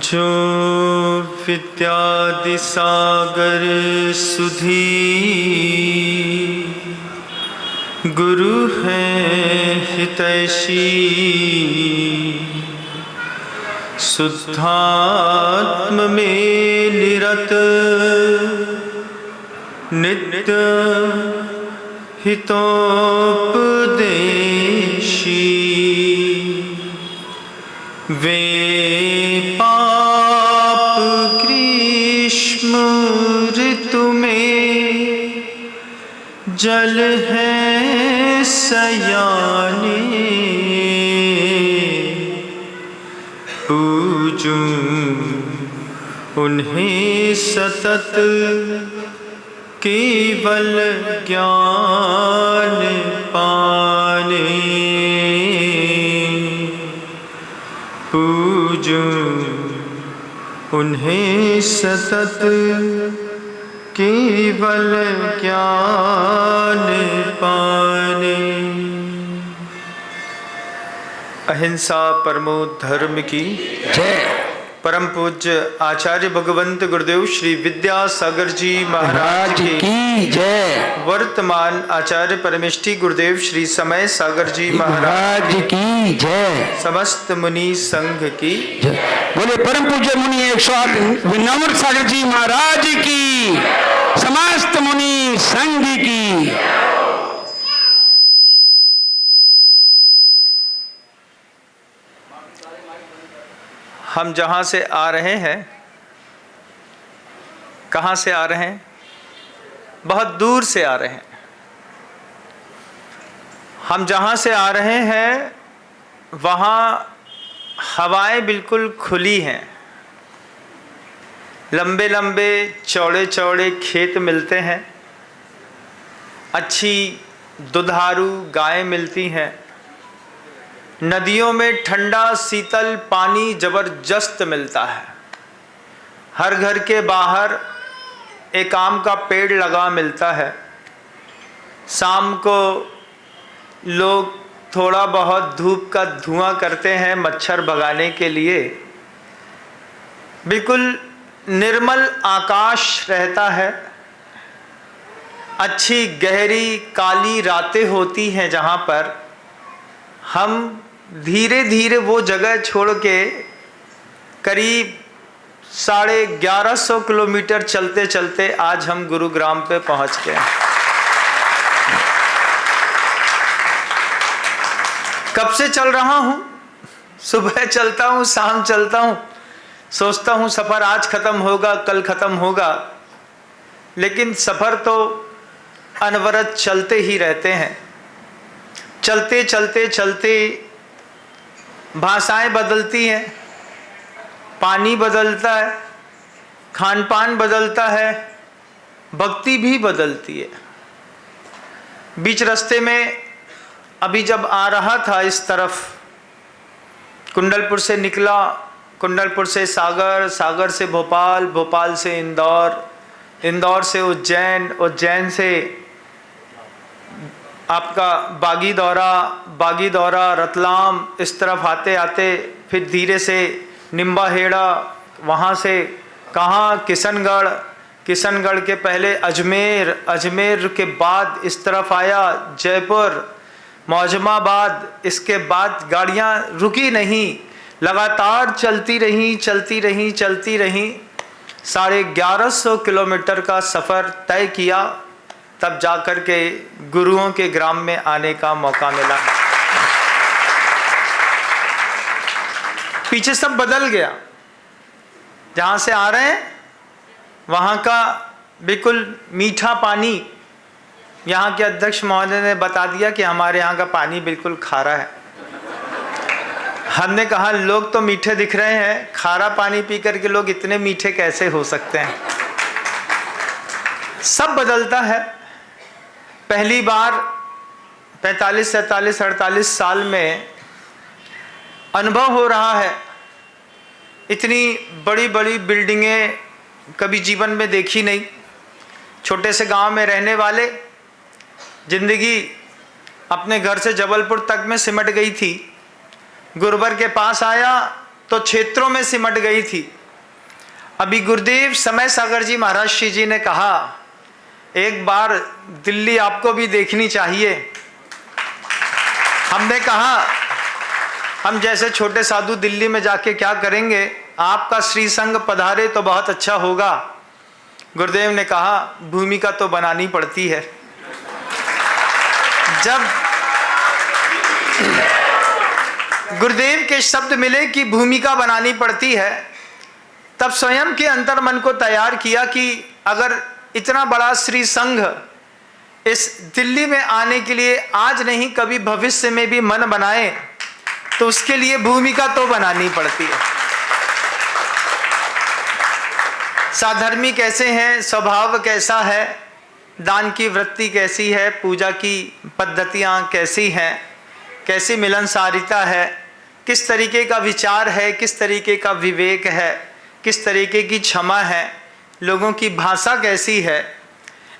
जो विद्यादि सागर सुधी गुरु हैं हितैषी, शुद्धात्म में निरत नित्य हितोपदेशी, वे पाप ग्रीष्म ऋतु में जल है सयाने, पूजूं उन्हें सतत केवल ज्ञान पाने, पूजूं उन्हें सतत केवल ज्ञान पाने। अहिंसा परमो धर्म की जय। परम पूज्य आचार्य भगवंत गुरुदेव श्री विद्यासागर जी महाराज की जय। वर्तमान आचार्य परमेष्ठी गुरुदेव श्री समय सागर जी महाराज की जय। समस्त मुनि संघ की जय। बोले परम पूज्य मुनि 108 विनम्र सागर जी महाराज की, समस्त मुनि संघ की। हम जहाँ से आ रहे हैं, कहाँ से आ रहे हैं? बहुत दूर से आ रहे हैं। हम जहाँ से आ रहे हैं वहाँ हवाएं बिल्कुल खुली हैं, लंबे लंबे चौड़े चौड़े खेत मिलते हैं, अच्छी दुधारू गायें मिलती हैं, नदियों में ठंडा शीतल पानी जबरदस्त मिलता है, हर घर के बाहर एक आम का पेड़ लगा मिलता है, शाम को लोग थोड़ा बहुत धूप का धुआं करते हैं मच्छर भगाने के लिए, बिल्कुल निर्मल आकाश रहता है, अच्छी गहरी काली रातें होती हैं जहाँ पर हम धीरे धीरे वो जगह छोड़ के करीब 1150 किलोमीटर चलते चलते आज हम गुरुग्राम पे पहुंच गए। कब से चल रहा हूँ, सुबह चलता हूँ, शाम चलता हूँ, सोचता हूँ सफ़र आज ख़त्म होगा, कल ख़त्म होगा, लेकिन सफ़र तो अनवरत चलते ही रहते हैं। चलते चलते चलते भाषाएं बदलती हैं, पानी बदलता है, खान पान बदलता है, भक्ति भी बदलती है। बीच रास्ते में अभी जब आ रहा था इस तरफ, कुंडलपुर से निकला, कुंडलपुर से सागर, सागर से भोपाल, भोपाल से इंदौर, इंदौर से उज्जैन, उज्जैन से आपका बागी दौरा रतलाम, इस तरफ आते आते फिर धीरे से निम्बाहेड़ा, वहाँ से कहाँ किशनगढ़, किशनगढ़ के पहले अजमेर, अजमेर के बाद इस तरफ आया जयपुर, मौजमाबाद, इसके बाद गाड़ियाँ रुकी नहीं, लगातार चलती रहीं 1150 किलोमीटर का सफ़र तय किया, तब जाकर के गुरुओं के ग्राम में आने का मौका मिला। पीछे सब बदल गया, जहाँ से आ रहे हैं वहाँ का बिल्कुल मीठा पानी, यहाँ के अध्यक्ष महोदय ने बता दिया कि हमारे यहाँ का पानी बिल्कुल खारा है। हमने कहा लोग तो मीठे दिख रहे हैं, खारा पानी पी करके लोग इतने मीठे कैसे हो सकते हैं? सब बदलता है। पहली बार 45, 47, 48 साल में अनुभव हो रहा है, इतनी बड़ी बड़ी बिल्डिंगें कभी जीवन में देखी नहीं, छोटे से गांव में रहने वाले, जिंदगी अपने घर से जबलपुर तक में सिमट गई थी। गुरुवर के पास आया तो क्षेत्रों में सिमट गई थी। अभी गुरुदेव समय सागर जी महाराज श्री जी ने कहा, एक बार दिल्ली आपको भी देखनी चाहिए। हमने कहा, हम जैसे छोटे साधु दिल्ली में जाके क्या करेंगे, आपका श्री संघ पधारे तो बहुत अच्छा होगा। गुरुदेव ने कहा, भूमिका तो बनानी पड़ती है। जब गुरुदेव के शब्द मिले कि भूमिका बनानी पड़ती है, तब स्वयं के अंतर मन को तैयार किया कि अगर इतना बड़ा श्री संघ इस दिल्ली में आने के लिए आज नहीं कभी भविष्य में भी मन बनाए तो उसके लिए भूमिका तो बनानी पड़ती है। साधर्मी कैसे हैं, स्वभाव कैसा है, दान की वृत्ति कैसी है, पूजा की पद्धतियाँ कैसी हैं, कैसी मिलनसारिता है, किस तरीके का विचार है, किस तरीके का विवेक है, किस तरीके की क्षमा है, लोगों की भाषा कैसी है,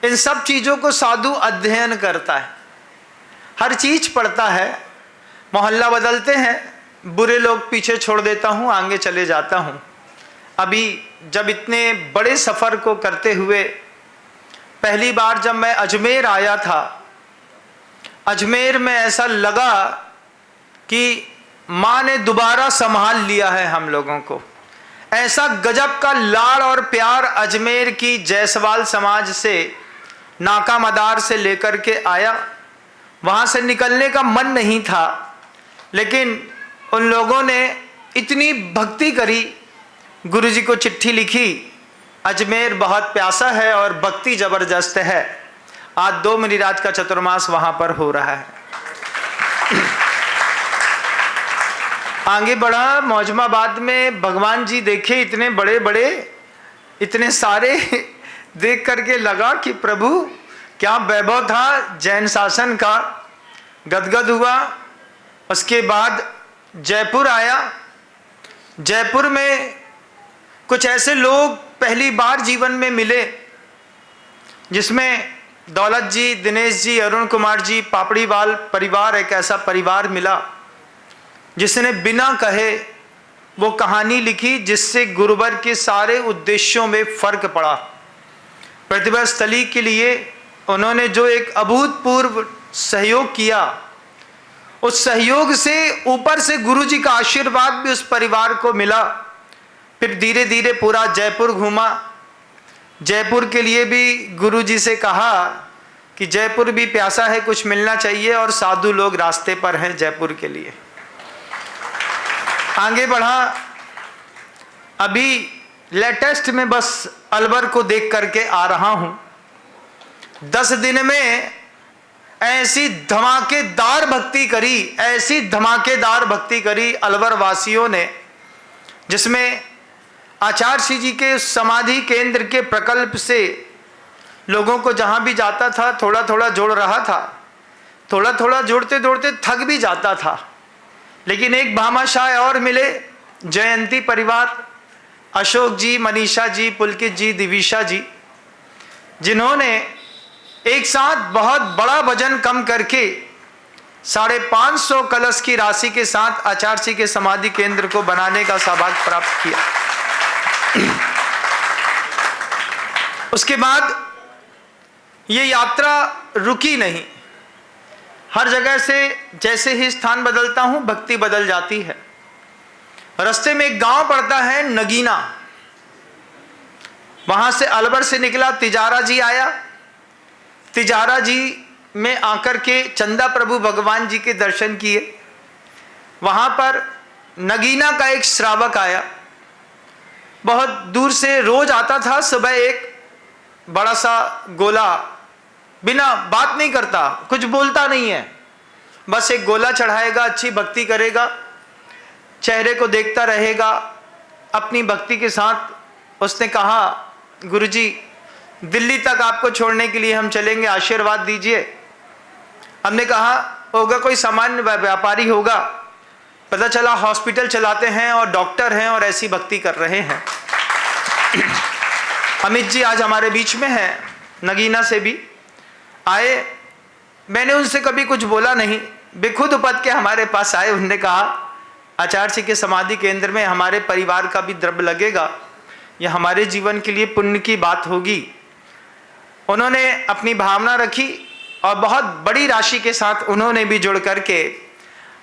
इन सब चीज़ों को साधु अध्ययन करता है, हर चीज़ पढ़ता है। मोहल्ला बदलते हैं, बुरे लोग पीछे छोड़ देता हूँ, आगे चले जाता हूँ। अभी जब इतने बड़े सफ़र को करते हुए पहली बार जब मैं अजमेर आया था, अजमेर में ऐसा लगा कि माँ ने दोबारा संभाल लिया है हम लोगों को। ऐसा गजब का लाड़ और प्यार अजमेर की जायसवाल समाज से, नाका मदार से लेकर के आया। वहाँ से निकलने का मन नहीं था, लेकिन उन लोगों ने इतनी भक्ति करी, गुरुजी को चिट्ठी लिखी, अजमेर बहुत प्यासा है और भक्ति जबरदस्त है। आज 2 महीराज का चतुर्मास वहाँ पर हो रहा है। आगे बढ़ा, मौजमाबाद में भगवान जी देखे, इतने बड़े बड़े, इतने सारे, देख करके लगा कि प्रभु क्या वैभव था जैन शासन का, गदगद हुआ। उसके बाद जयपुर आया। जयपुर में कुछ ऐसे लोग पहली बार जीवन में मिले, जिसमें दौलत जी, दिनेश जी, अरुण कुमार जी, पापड़ीवाल परिवार, एक ऐसा परिवार मिला जिसने बिना कहे वो कहानी लिखी, जिससे गुरुवर के सारे उद्देश्यों में फर्क पड़ा। प्रतिभा स्थली के लिए उन्होंने जो एक अभूतपूर्व सहयोग किया, उस सहयोग से ऊपर से गुरुजी का आशीर्वाद भी उस परिवार को मिला। फिर धीरे धीरे पूरा जयपुर घूमा। जयपुर के लिए भी गुरुजी से कहा कि जयपुर भी प्यासा है, कुछ मिलना चाहिए, और साधु लोग रास्ते पर हैं जयपुर के लिए। आगे बढ़ा। अभी लेटेस्ट में बस अलवर को देख करके आ रहा हूं। 10 दिन में ऐसी धमाकेदार भक्ति करी, ऐसी धमाकेदार भक्ति करी अलवर वासियों ने, जिसमें आचार्य श्री जी के समाधि केंद्र के प्रकल्प से लोगों को जहां भी जाता था थोड़ा थोड़ा जोड़ रहा था। थोड़ा थोड़ा जोड़ते जोड़ते थक भी जाता था, लेकिन एक भामाशाह और मिले, जयंती परिवार, अशोक जी, मनीषा जी, पुलकित जी, दिविशा जी, जिन्होंने एक साथ बहुत बड़ा वजन कम करके 550 कलश की राशि के साथ आचार्य जी के समाधि केंद्र को बनाने का सौभाग्य प्राप्त किया। उसके बाद ये यात्रा रुकी नहीं। हर जगह से जैसे ही स्थान बदलता हूं, भक्ति बदल जाती है। रास्ते में एक गांव पड़ता है नगीना, वहां से अलवर से निकला, तिजारा जी आया। तिजारा जी में आकर के चंदा प्रभु भगवान जी के दर्शन किए। वहां पर नगीना का एक श्रावक आया, बहुत दूर से रोज आता था। सुबह एक बड़ा सा गोला, बिना बात नहीं करता, कुछ बोलता नहीं है, बस एक गोला चढ़ाएगा, अच्छी भक्ति करेगा, चेहरे को देखता रहेगा अपनी भक्ति के साथ। उसने कहा, गुरुजी दिल्ली तक आपको छोड़ने के लिए हम चलेंगे, आशीर्वाद दीजिए। हमने कहा होगा कोई सामान्य व्यापारी होगा, पता चला हॉस्पिटल चलाते हैं और डॉक्टर हैं और ऐसी भक्ति कर रहे हैं। अमित जी आज हमारे बीच में हैं। नगीना से भी आए। मैंने उनसे कभी कुछ बोला नहीं, बेखुद उपद के हमारे पास आए। उन्होंने कहा आचार्य जी के समाधि केंद्र में हमारे परिवार का भी द्रव्य लगेगा, यह हमारे जीवन के लिए पुण्य की बात होगी। उन्होंने अपनी भावना रखी और बहुत बड़ी राशि के साथ उन्होंने भी जुड़ करके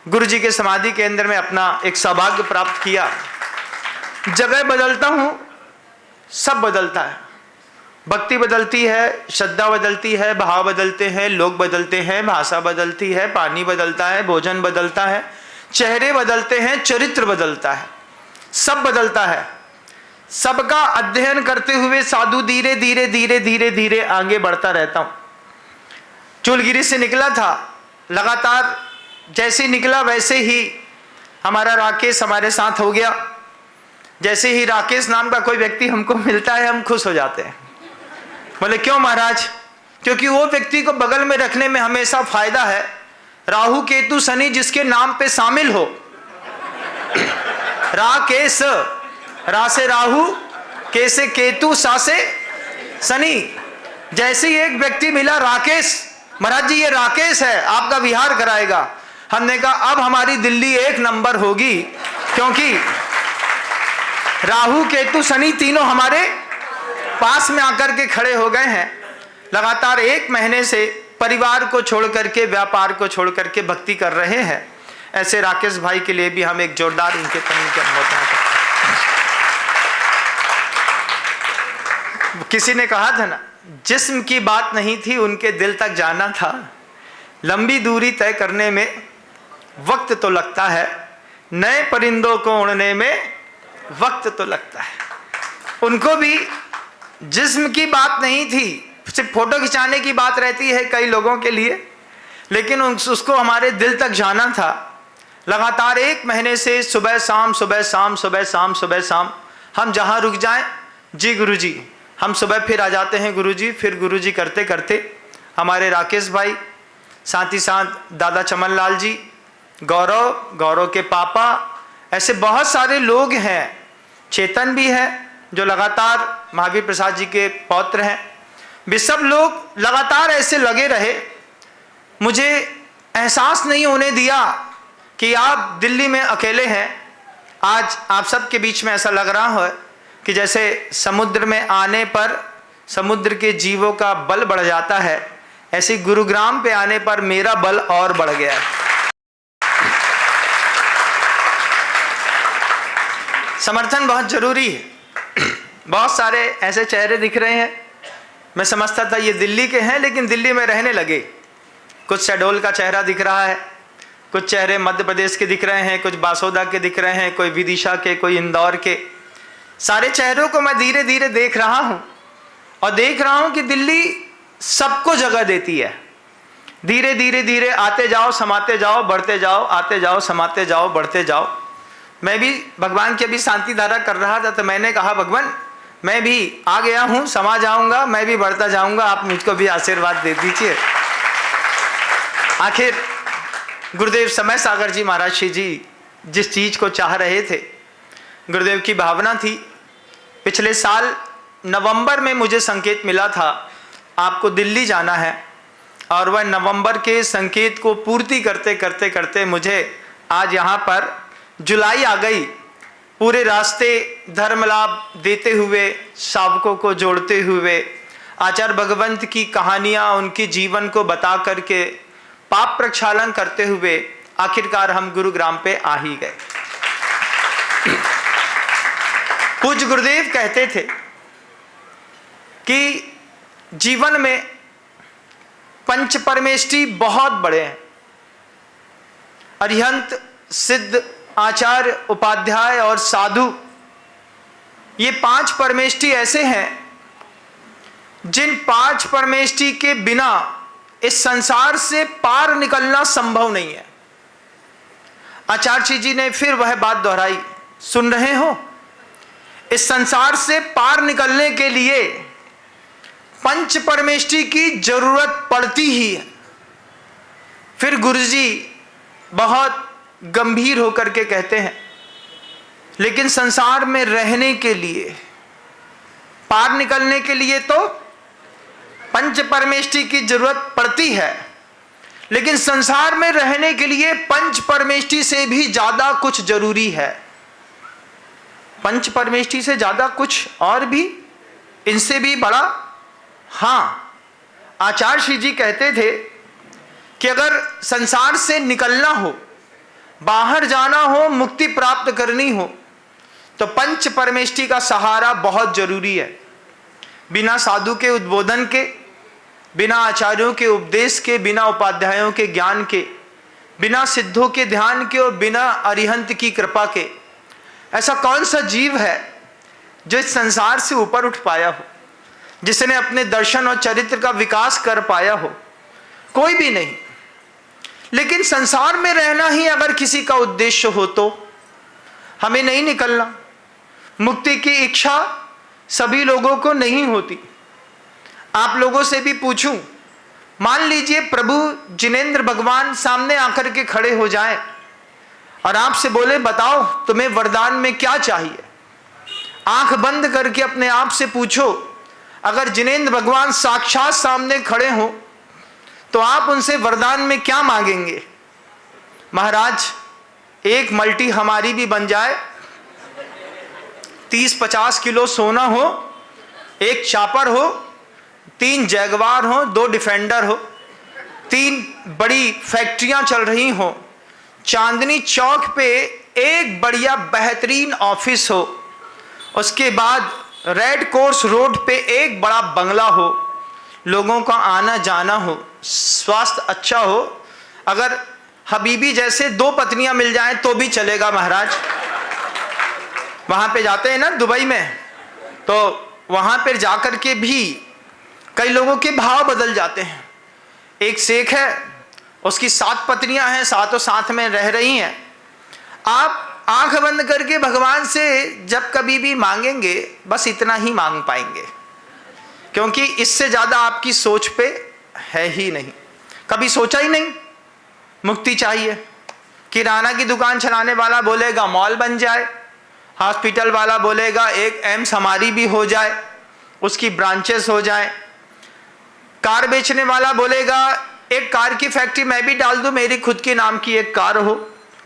गुरु जी के समाधि केंद्र में अपना एक सौभाग्य प्राप्त किया। जगह बदलता हूँ, सब बदलता है, भक्ति बदलती है, श्रद्धा बदलती है, भाव बदलते हैं, लोग बदलते हैं, भाषा बदलती है, पानी बदलता है, भोजन बदलता है, चेहरे बदलते हैं, चरित्र बदलता है, सब बदलता है। सबका अध्ययन करते हुए साधु धीरे धीरे धीरे धीरे धीरे आगे बढ़ता रहता हूं। चूलगिरी से निकला था, लगातार जैसे निकला वैसे ही हमारा राकेश हमारे साथ हो गया। जैसे ही राकेश नाम का कोई व्यक्ति हमको मिलता है हम खुश हो जाते हैं। बोले क्यों महाराज? क्योंकि वो व्यक्ति को बगल में रखने में हमेशा फायदा है। राहु केतु शनि जिसके नाम पे शामिल हो, राकेश, रा से राहु, के से केतु, सा से शनि। जैसे ही एक व्यक्ति मिला राकेश, महाराज जी ये राकेश है, आपका विहार कराएगा। हमने कहा अब हमारी दिल्ली एक नंबर होगी, क्योंकि राहु केतु शनि तीनों हमारे पास में आकर के खड़े हो गए हैं। लगातार 1 महीने से परिवार को छोड़ करके, व्यापार को छोड़ करके भक्ति कर रहे हैं। ऐसे राकेश भाई के लिए भी हम एक जोरदार उनके तन के अनुमोदना करते हैं। किसी ने कहा था ना, जिस्म की बात नहीं थी, उनके दिल तक जाना था। लंबी दूरी तय करने में वक्त तो लगता है, नए परिंदों को उड़ने में वक्त तो लगता है। उनको भी जिस्म की बात नहीं थी, सिर्फ फोटो खिंचाने की बात रहती है कई लोगों के लिए, लेकिन उसको हमारे दिल तक जाना था। लगातार 1 महीने से सुबह शाम, सुबह शाम, सुबह शाम, सुबह शाम, हम जहाँ रुक जाएं, जी गुरुजी, हम सुबह फिर आ जाते हैं गुरुजी, फिर गुरुजी करते करते हमारे राकेश भाई, साथ ही साथ दादा चमन लाल जी, गौरव, गौरव के पापा, ऐसे बहुत सारे लोग हैं। चेतन भी है जो लगातार महावीर प्रसाद जी के पौत्र हैं। वे सब लोग लगातार ऐसे लगे रहे। मुझे एहसास नहीं होने दिया कि आप दिल्ली में अकेले हैं। आज आप सबके बीच में ऐसा लग रहा है कि जैसे समुद्र में आने पर समुद्र के जीवों का बल बढ़ जाता है, ऐसे गुरुग्राम पे आने पर मेरा बल और बढ़ गया है। समर्थन बहुत जरूरी है। बहुत सारे ऐसे चेहरे दिख रहे हैं, मैं समझता था ये दिल्ली के हैं, लेकिन दिल्ली में रहने लगे। कुछ शहडोल का चेहरा दिख रहा है, कुछ चेहरे मध्य प्रदेश के दिख रहे हैं, कुछ बासोदा के दिख रहे हैं, कोई विदिशा के, कोई इंदौर के। सारे चेहरों को मैं धीरे धीरे देख रहा हूँ और देख रहा हूँ कि दिल्ली सबको जगह देती है। धीरे धीरे धीरे आते जाओ, समाते जाओ, बढ़ते जाओ, आते जाओ, समाते जाओ, बढ़ते जाओ। मैं भी भगवान की अभी शांति धारा कर रहा था, तो मैंने कहा भगवान मैं भी आ गया हूँ, समा जाऊंगा, मैं भी बढ़ता जाऊंगा, आप मुझको भी आशीर्वाद दे दीजिए। आखिर गुरुदेव समय सागर जी महाराज श्री जी जिस चीज को चाह रहे थे, गुरुदेव की भावना थी। पिछले साल नवंबर में मुझे संकेत मिला था आपको दिल्ली जाना है, और वह नवंबर के संकेत को पूर्ति करते करते करते मुझे आज यहाँ पर जुलाई आ गई। पूरे रास्ते धर्म लाभ देते हुए, सावकों को जोड़ते हुए, आचार्य भगवंत की कहानियाँ, उनके जीवन को बता करके, पाप प्रक्षालन करते हुए आखिरकार हम गुरुग्राम पे आ ही गए। पूज्य गुरुदेव कहते थे कि जीवन में पंच परमेष्ठी बहुत बड़े हैं। अरिहंत, सिद्ध, आचार्य, उपाध्याय और साधु, ये 5 परमेष्ठी ऐसे हैं जिन 5 परमेष्ठी के बिना इस संसार से पार निकलना संभव नहीं है। आचार्य जी ने फिर वह बात दोहराई, सुन रहे हो? इस संसार से पार निकलने के लिए पंच परमेष्ठी की जरूरत पड़ती ही है। फिर गुरुजी बहुत गंभीर होकर के कहते हैं, लेकिन संसार में रहने के लिए, पार निकलने के लिए तो पंच परमेष्टि की जरूरत पड़ती है, लेकिन संसार में रहने के लिए पंच परमेष्टि से भी ज्यादा कुछ जरूरी है। पंच परमेष्टि से ज्यादा कुछ और भी, इनसे भी बड़ा। हाँ, आचार्य श्री जी कहते थे कि अगर संसार से निकलना हो, बाहर जाना हो, मुक्ति प्राप्त करनी हो, तो पंच परमेष्टि का सहारा बहुत जरूरी है। बिना साधु के उद्बोधन के, बिना आचार्यों के उपदेश के, बिना उपाध्यायों के ज्ञान के, बिना सिद्धों के ध्यान के और बिना अरिहंत की कृपा के ऐसा कौन सा जीव है जो इस संसार से ऊपर उठ पाया हो, जिसने अपने दर्शन और चरित्र का विकास कर पाया हो? कोई भी नहीं। लेकिन संसार में रहना ही अगर किसी का उद्देश्य हो तो हमें नहीं निकलना। मुक्ति की इच्छा सभी लोगों को नहीं होती। आप लोगों से भी पूछूं, मान लीजिए प्रभु जिनेंद्र भगवान सामने आकर के खड़े हो जाएं और आपसे बोले बताओ तुम्हें वरदान में क्या चाहिए। आंख बंद करके अपने आप से पूछो, अगर जिनेंद्र भगवान साक्षात सामने खड़े हो तो आप उनसे वरदान में क्या मांगेंगे? महाराज, एक मल्टी हमारी भी बन जाए, 30-50 किलो सोना हो, एक चापर हो, 3 जैगवार हो, 2 डिफेंडर हो, 3 बड़ी फैक्ट्रियां चल रही हो, चांदनी चौक पे एक बढ़िया बेहतरीन ऑफिस हो, उसके बाद रेड कोर्स रोड पे एक बड़ा बंगला हो, लोगों का आना जाना हो, स्वास्थ्य अच्छा हो, अगर हबीबी जैसे 2 पत्नियां मिल जाएं तो भी चलेगा महाराज। वहां पे जाते हैं ना दुबई में, तो वहां पर जाकर के भी कई लोगों के भाव बदल जाते हैं। एक शेख है, उसकी 7 पत्नियां हैं, सातों साथ में रह रही हैं। आप आंख बंद करके भगवान से जब कभी भी मांगेंगे बस इतना ही मांग पाएंगे, क्योंकि इससे ज्यादा आपकी सोच पे है ही नहीं। कभी सोचा ही नहीं मुक्ति चाहिए। किराना की दुकान चलाने वाला बोलेगा मॉल बन जाए, हॉस्पिटल वाला बोलेगा एक एम्स हमारी भी हो जाए, उसकी ब्रांचेस हो जाए। कार बेचने वाला बोलेगा एक कार की फैक्ट्री मैं भी डाल दूं, मेरी खुद के नाम की एक कार हो।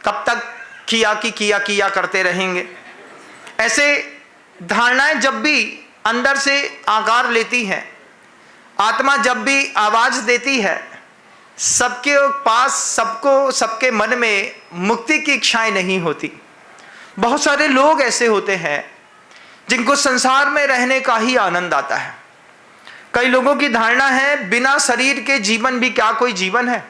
कब तक किया करते रहेंगे? ऐसे धारणाएं जब भी अंदर से आकार लेती हैं, आत्मा जब भी आवाज देती है, सबके पास, सबके मन में मुक्ति की इच्छाएं नहीं होती। बहुत सारे लोग ऐसे होते हैं जिनको संसार में रहने का ही आनंद आता है। कई लोगों की धारणा है बिना शरीर के जीवन भी क्या कोई जीवन है?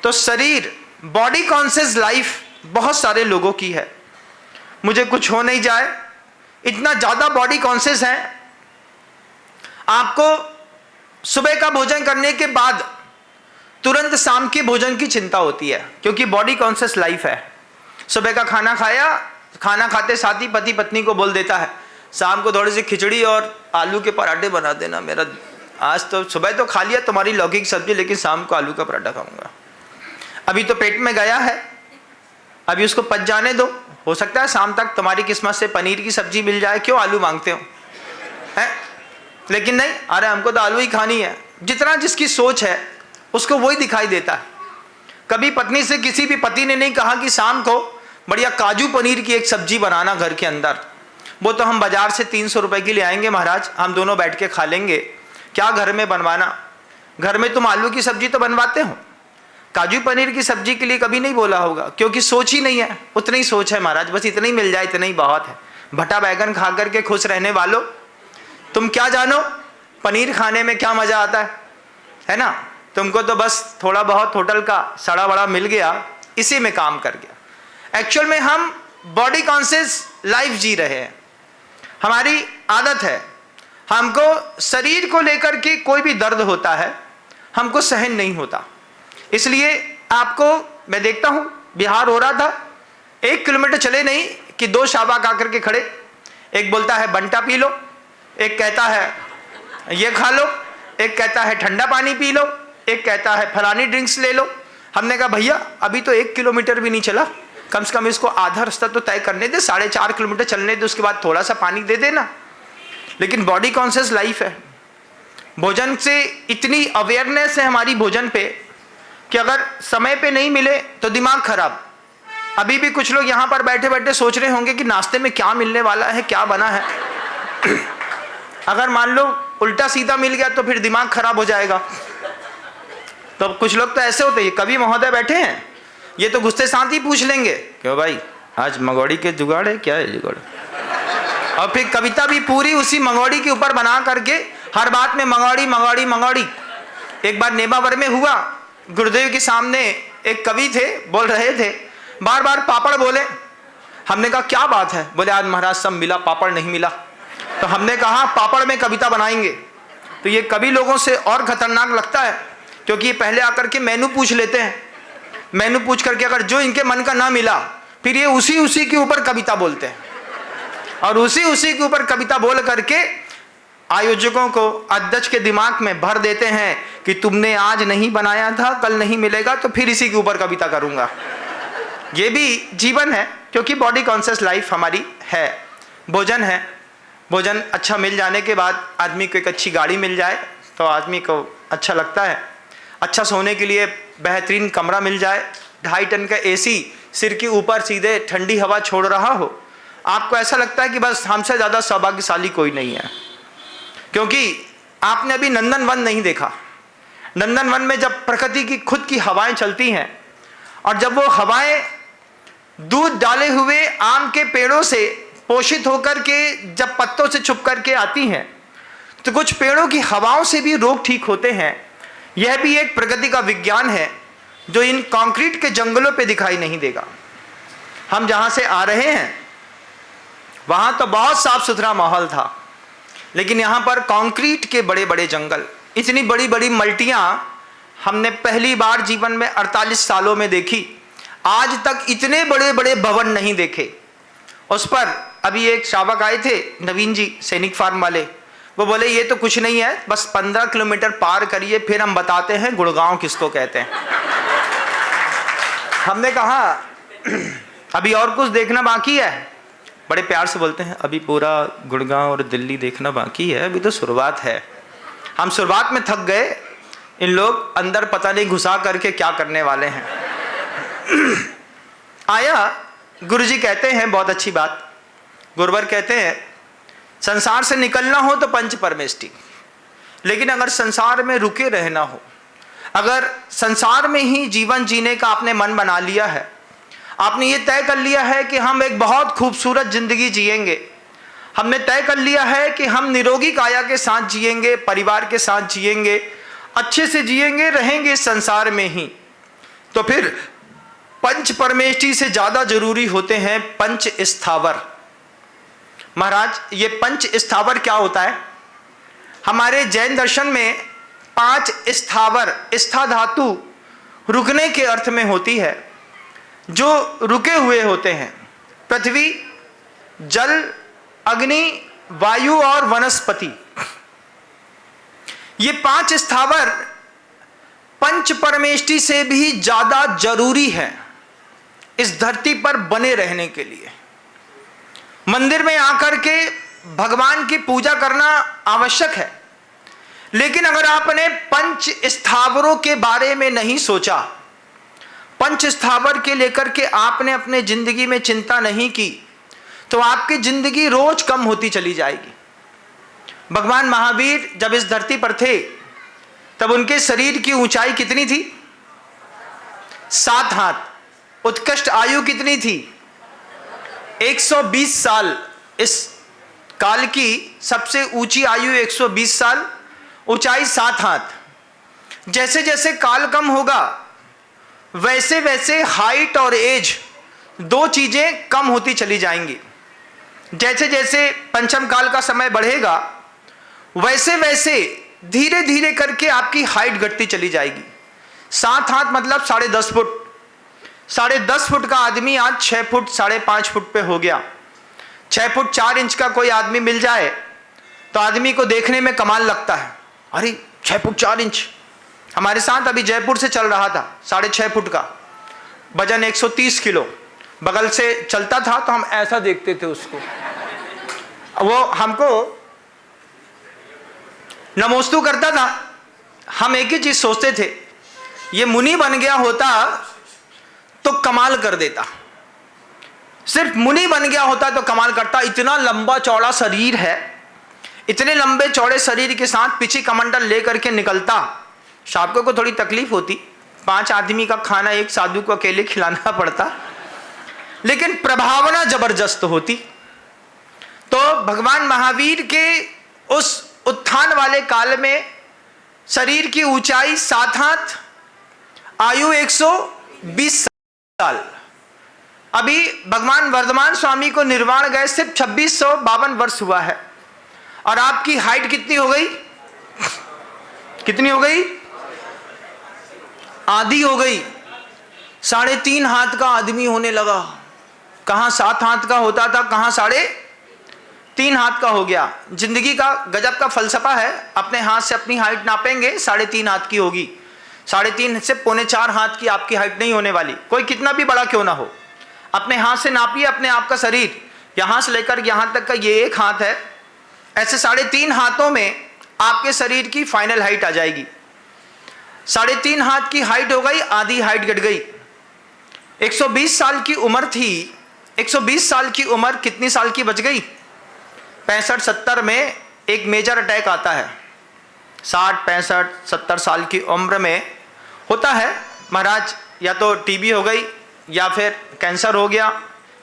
तो शरीर, बॉडी कॉन्शियस लाइफ बहुत सारे लोगों की है। मुझे कुछ हो नहीं जाए, इतना ज्यादा बॉडी कॉन्शियस है। आपको सुबह का भोजन करने के बाद तुरंत शाम के भोजन की चिंता होती है, क्योंकि बॉडी कॉन्शियस लाइफ है। सुबह का खाना खाया, खाना खाते साथ ही पति पत्नी को बोल देता है शाम को थोड़ी सी खिचड़ी और आलू के पराठे बना देना, मेरा आज तो सुबह तो खा लिया तुम्हारी लौकी की सब्जी, लेकिन शाम को आलू का पराठा खाऊंगा। अभी तो पेट में गया है, अभी उसको पच जाने दो, हो सकता है शाम तक तुम्हारी किस्मत से पनीर की सब्जी मिल जाए, क्यों आलू मांगते हो हैं? लेकिन नहीं, अरे हमको तो आलू ही खानी है। जितना जिसकी सोच है उसको वही दिखाई देता है। कभी पत्नी से किसी भी पति ने नहीं कहा कि शाम को बढ़िया काजू पनीर की एक सब्जी बनाना घर के अंदर, वो तो हम बाजार से 300 रुपए की ले आएंगे महाराज, हम दोनों बैठ के खा लेंगे, क्या घर में बनवाना। घर में तुम आलू की सब्जी तो बनवाते हो, काजू पनीर की सब्जी के लिए कभी नहीं बोला होगा, क्योंकि सोच ही नहीं है। उतनी सोच है महाराज, बस इतना ही मिल जाए इतना ही बहुत है। भटा बैगन खा करके खुश रहने वालों, तुम क्या जानो पनीर खाने में क्या मजा आता है ना? तुमको तो बस थोड़ा बहुत होटल का सड़ा बड़ा मिल गया, इसी में काम कर गया। एक्चुअल में हम बॉडी कॉन्शियस लाइफ जी रहे हैं। हमारी आदत है, हमको शरीर को लेकर के कोई भी दर्द होता है हमको सहन नहीं होता। इसलिए आपको मैं देखता हूं, बिहार हो रहा था, 1 किलोमीटर चले नहीं कि 2 शाबाक आकर के खड़े, एक बोलता है बंटा पी लो, एक कहता है ये खा लो, एक कहता है ठंडा पानी पी लो, एक कहता है फलानी ड्रिंक्स ले लो। हमने कहा भैया अभी तो 1 किलोमीटर भी नहीं चला, कम से कम इसको आधा रास्ता तो तय करने दे, 4.5 किलोमीटर चलने दे, उसके बाद थोड़ा सा पानी दे देना। लेकिन बॉडी कॉन्शियस लाइफ है, भोजन से इतनी अवेयरनेस है हमारी भोजन पे कि अगर समय पे नहीं मिले तो दिमाग खराब। अभी भी कुछ लोग यहाँ पर बैठे बैठे सोच रहे होंगे कि नाश्ते में क्या मिलने वाला है, क्या बना है। अगर मान लो उल्टा सीधा मिल गया तो फिर दिमाग खराब हो जाएगा। तो कुछ लोग तो ऐसे होते हैं, कवि महोदय बैठे हैं, ये तो गुस्से साथ ही पूछ लेंगे, क्यों भाई आज मंगोड़ी के जुगाड़ है, क्या है जुगाड़। और फिर कविता भी पूरी उसी मंगोड़ी के ऊपर बना करके हर बात में मंगोड़ी मंगोड़ी मंगोड़ी। एक बार नेमावर में हुआ, गुरुदेव के सामने एक कवि थे, बोल रहे थे, बार बार पापड़ बोले। हमने कहा क्या बात है? बोले आज महाराज सब मिला, पापड़ नहीं मिला। तो हमने कहा पापड़ में कविता बनाएंगे। तो ये कवि लोगों से और खतरनाक लगता है, क्योंकि ये पहले आकर के मेनू पूछ लेते हैं। मेनू पूछ करके अगर जो इनके मन का ना मिला, फिर ये उसी के ऊपर कविता बोलते हैं, और उसी के ऊपर कविता बोल करके आयोजकों को, अध्यक्ष के दिमाग में भर देते हैं कि तुमने आज नहीं बनाया था, कल नहीं मिलेगा तो फिर इसी के ऊपर कविता करूंगा। ये भी जीवन है, क्योंकि बॉडी कॉन्शियस लाइफ हमारी है। भोजन है, भोजन अच्छा मिल जाने के बाद आदमी को एक अच्छी गाड़ी मिल जाए तो आदमी को अच्छा लगता है। अच्छा सोने के लिए बेहतरीन कमरा मिल जाए, 2.5 टन का एसी सिर के ऊपर सीधे ठंडी हवा छोड़ रहा हो, आपको ऐसा लगता है कि बस हमसे ज़्यादा सौभाग्यशाली कोई नहीं है। क्योंकि आपने अभी नंदनवन नहीं देखा। नंदनवन में जब प्रकृति की खुद की हवाएं चलती हैं, और जब वो हवाएं दूध डाले हुए आम के पेड़ों से पोषित होकर के जब पत्तों से छुप करके आती हैं, तो कुछ पेड़ों की हवाओं से भी रोग ठीक होते हैं। यह भी एक प्रकृति का विज्ञान है जो इन कंक्रीट के जंगलों पे दिखाई नहीं देगा। हम जहाँ से आ रहे हैं वहाँ तो बहुत साफ सुथरा माहौल था, लेकिन यहाँ पर कंक्रीट के बड़े बड़े जंगल, इतनी बड़ी बड़ी मल्टियाँ हमने पहली बार जीवन में 48 सालों में देखी। आज तक इतने बड़े बड़े भवन नहीं देखे। उस पर अभी एक शावक आए थे, नवीन जी, सैनिक फार्म वाले, वो बोले ये तो कुछ नहीं है, बस 15 किलोमीटर पार करिए फिर हम बताते हैं गुड़गांव किसको कहते हैं। हमने कहा अभी और कुछ देखना बाकी है। बड़े प्यार से बोलते हैं अभी पूरा गुड़गांव और दिल्ली देखना बाकी है, अभी तो शुरुआत है। हम शुरुआत में थक गए, इन लोग अंदर पता नहीं घुसा करके क्या करने वाले हैं। आया गुरुजी कहते हैं बहुत अच्छी बात, गुरुवर कहते हैं संसार से निकलना हो तो पंच परमेष्टि, लेकिन अगर संसार में रुके रहना हो, अगर संसार में ही जीवन जीने का आपने मन बना लिया है, आपने ये तय कर लिया है कि हम एक बहुत खूबसूरत जिंदगी जिएंगे, हमने तय कर लिया है कि हम निरोगी काया के साथ जिएंगे, परिवार के साथ जिएंगे, अच्छे से जिएंगे, रहेंगे संसार में ही, तो फिर पंच परमेष्टि से ज्यादा जरूरी होते हैं पंच स्थावर। महाराज ये पंच स्थावर क्या होता है? हमारे जैन दर्शन में 5 स्थावर, स्था धातु रुकने के अर्थ में होती है, जो रुके हुए होते हैं। पृथ्वी, जल, अग्नि, वायु और वनस्पति, ये 5 स्थावर पंच परमेष्टि से भी ज्यादा जरूरी है इस धरती पर बने रहने के लिए। मंदिर में आकर के भगवान की पूजा करना आवश्यक है, लेकिन अगर आपने पंच स्थावरों के बारे में नहीं सोचा, पंच स्थावर के लेकर के आपने अपने जिंदगी में चिंता नहीं की, तो आपकी जिंदगी रोज कम होती चली जाएगी। भगवान महावीर जब इस धरती पर थे तब उनके शरीर की ऊंचाई कितनी थी? 7 हाथ। उत्कृष्ट आयु कितनी थी? 120 साल। इस काल की सबसे ऊंची आयु 120 साल, ऊंचाई 7 हाथ। जैसे जैसे काल कम होगा वैसे वैसे हाइट और एज, 2 चीजें कम होती चली जाएंगी। जैसे जैसे पंचम काल का समय बढ़ेगा वैसे वैसे धीरे धीरे करके आपकी हाइट घटती चली जाएगी। 7 हाथ मतलब 10.5 फुट। 10.5 फुट का आदमी आज 6 फुट 5.5 फुट पे हो गया। 6 फुट 4 इंच का कोई आदमी मिल जाए तो आदमी को देखने में कमाल लगता है, अरे 6 फुट 4 इंच। हमारे साथ अभी जयपुर से चल रहा था, 6.5 फुट का, वजन 130 किलो, बगल से चलता था तो हम ऐसा देखते थे उसको। वो हमको नमोस्तु करता था। हम एक ही चीज सोचते थे, ये मुनि बन गया होता तो कमाल कर देता, सिर्फ मुनि बन गया होता तो कमाल करता। इतना लंबा चौड़ा शरीर है, इतने लंबे चौड़े शरीर के साथ पीछे कमंडल लेकर के निकलता। शावकों को थोड़ी तकलीफ होती, 5 आदमी का खाना एक साधु को अकेले खिलाना पड़ता, लेकिन प्रभावना जबरदस्त होती। तो भगवान महावीर के उस उत्थान वाले काल में शरीर की ऊंचाई 7 हाथ, आयु 120 साल। अभी भगवान वर्धमान स्वामी को निर्वाण गए सिर्फ 2652 वर्ष हुआ है, और आपकी हाइट कितनी हो गई? कितनी हो गई? आधी हो गई। 3.5 हाथ का आदमी होने लगा। कहां 7 हाथ का होता था, कहां 3.5 हाथ का हो गया। जिंदगी का गजब का फलसफा है। अपने हाथ से अपनी हाइट नापेंगे, 3.5 हाथ की होगी। 3.5 से 3.25 हाथ की आपकी हाइट नहीं होने वाली, कोई कितना भी बड़ा क्यों ना हो। अपने हाथ से नापिए अपने आप का शरीर, यहां से लेकर यहां तक का ये 1 हाथ है, ऐसे 3.5 हाथों में आपके शरीर की फाइनल हाइट आ जाएगी। 3.5 हाथ की हाइट हो गई, आधी हाइट घट गई। 120 साल की उम्र थी, 120 साल की उम्र कितनी साल की बच गई? 65-70 में एक मेजर अटैक आता है। 60-65-70 साल की उम्र में होता है महाराज, या तो टीबी हो गई, या फिर कैंसर हो गया,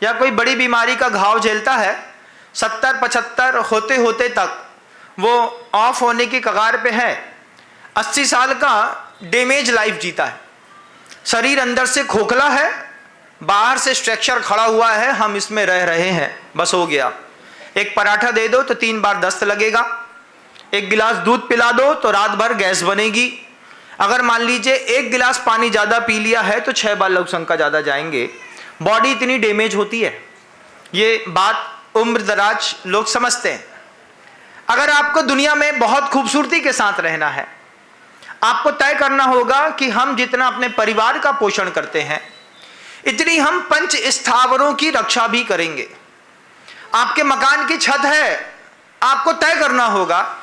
या कोई बड़ी बीमारी का घाव झेलता है। 70-75 होते होते तक वो ऑफ होने की कगार पे है। 80 साल का डैमेज लाइफ जीता है। शरीर अंदर से खोखला है, बाहर से स्ट्रक्चर खड़ा हुआ है, हम इसमें रह रहे हैं, बस हो गया। एक पराठा दे दो तो 3 बार दस्त लगेगा, एक गिलास दूध पिला दो तो रात भर गैस बनेगी। अगर मान लीजिए 1 गिलास पानी ज़्यादा पी लिया है तो 6 बार लघुशंका ज़्यादा जाएंगे। बॉडी इतनी डैमेज होती है, ये बात उम्र दराज लोग समझते हैं। अगर आपको दुनिया में बहुत खूबसूरती के साथ रहना है, आपको तय करना होगा कि हम जितना अपने परिवार का पोषण करते हैं, इतनी हम पंच स्थावरों की रक्षा भी करेंगे। आपके मकान की छत है, आपको तय करना होगा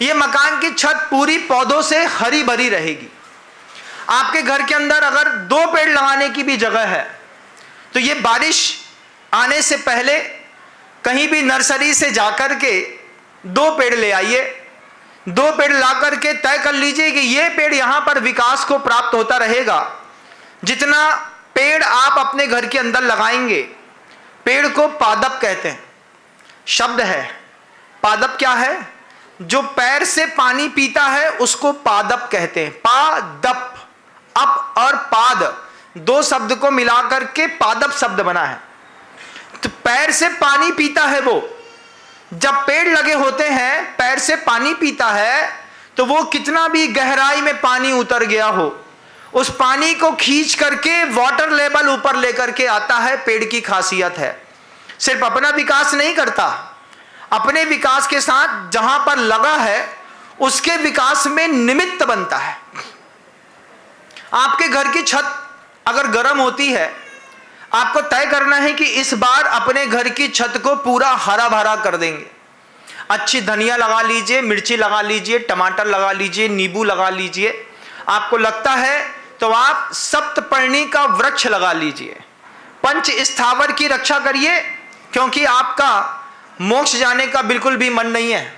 ये मकान की छत पूरी पौधों से हरी भरी रहेगी। आपके घर के अंदर अगर 2 पेड़ लगाने की भी जगह है तो ये बारिश आने से पहले कहीं भी नर्सरी से जाकर के 2 पेड़ ले आइए। 2 पेड़ ला करके तय कर लीजिए कि ये पेड़ यहां पर विकास को प्राप्त होता रहेगा। जितना पेड़ आप अपने घर के अंदर लगाएंगे, पेड़ को पादप कहते हैं, शब्द है। पादप क्या है? जो पैर से पानी पीता है उसको पादप कहते हैं। पादप, अप और पाद 2 शब्द को मिलाकर के पादप शब्द बना है। तो पैर से पानी पीता है वो। जब पेड़ लगे होते हैं, पैर से पानी पीता है, तो वो कितना भी गहराई में पानी उतर गया हो, उस पानी को खींच करके वाटर लेवल ऊपर लेकर के आता है। पेड़ की खासियत है, सिर्फ अपना विकास नहीं करता, अपने विकास के साथ जहां पर लगा है उसके विकास में निमित्त बनता है। आपके घर की छत अगर गर्म होती है, आपको तय करना है कि इस बार अपने घर की छत को पूरा हरा भरा कर देंगे। अच्छी धनिया लगा लीजिए, मिर्ची लगा लीजिए, टमाटर लगा लीजिए, नींबू लगा लीजिए। आपको लगता है तो आप सप्तपर्णी का वृक्ष लगा लीजिए। पंच स्थावर की रक्षा करिए, क्योंकि आपका मोक्ष जाने का बिल्कुल भी मन नहीं है।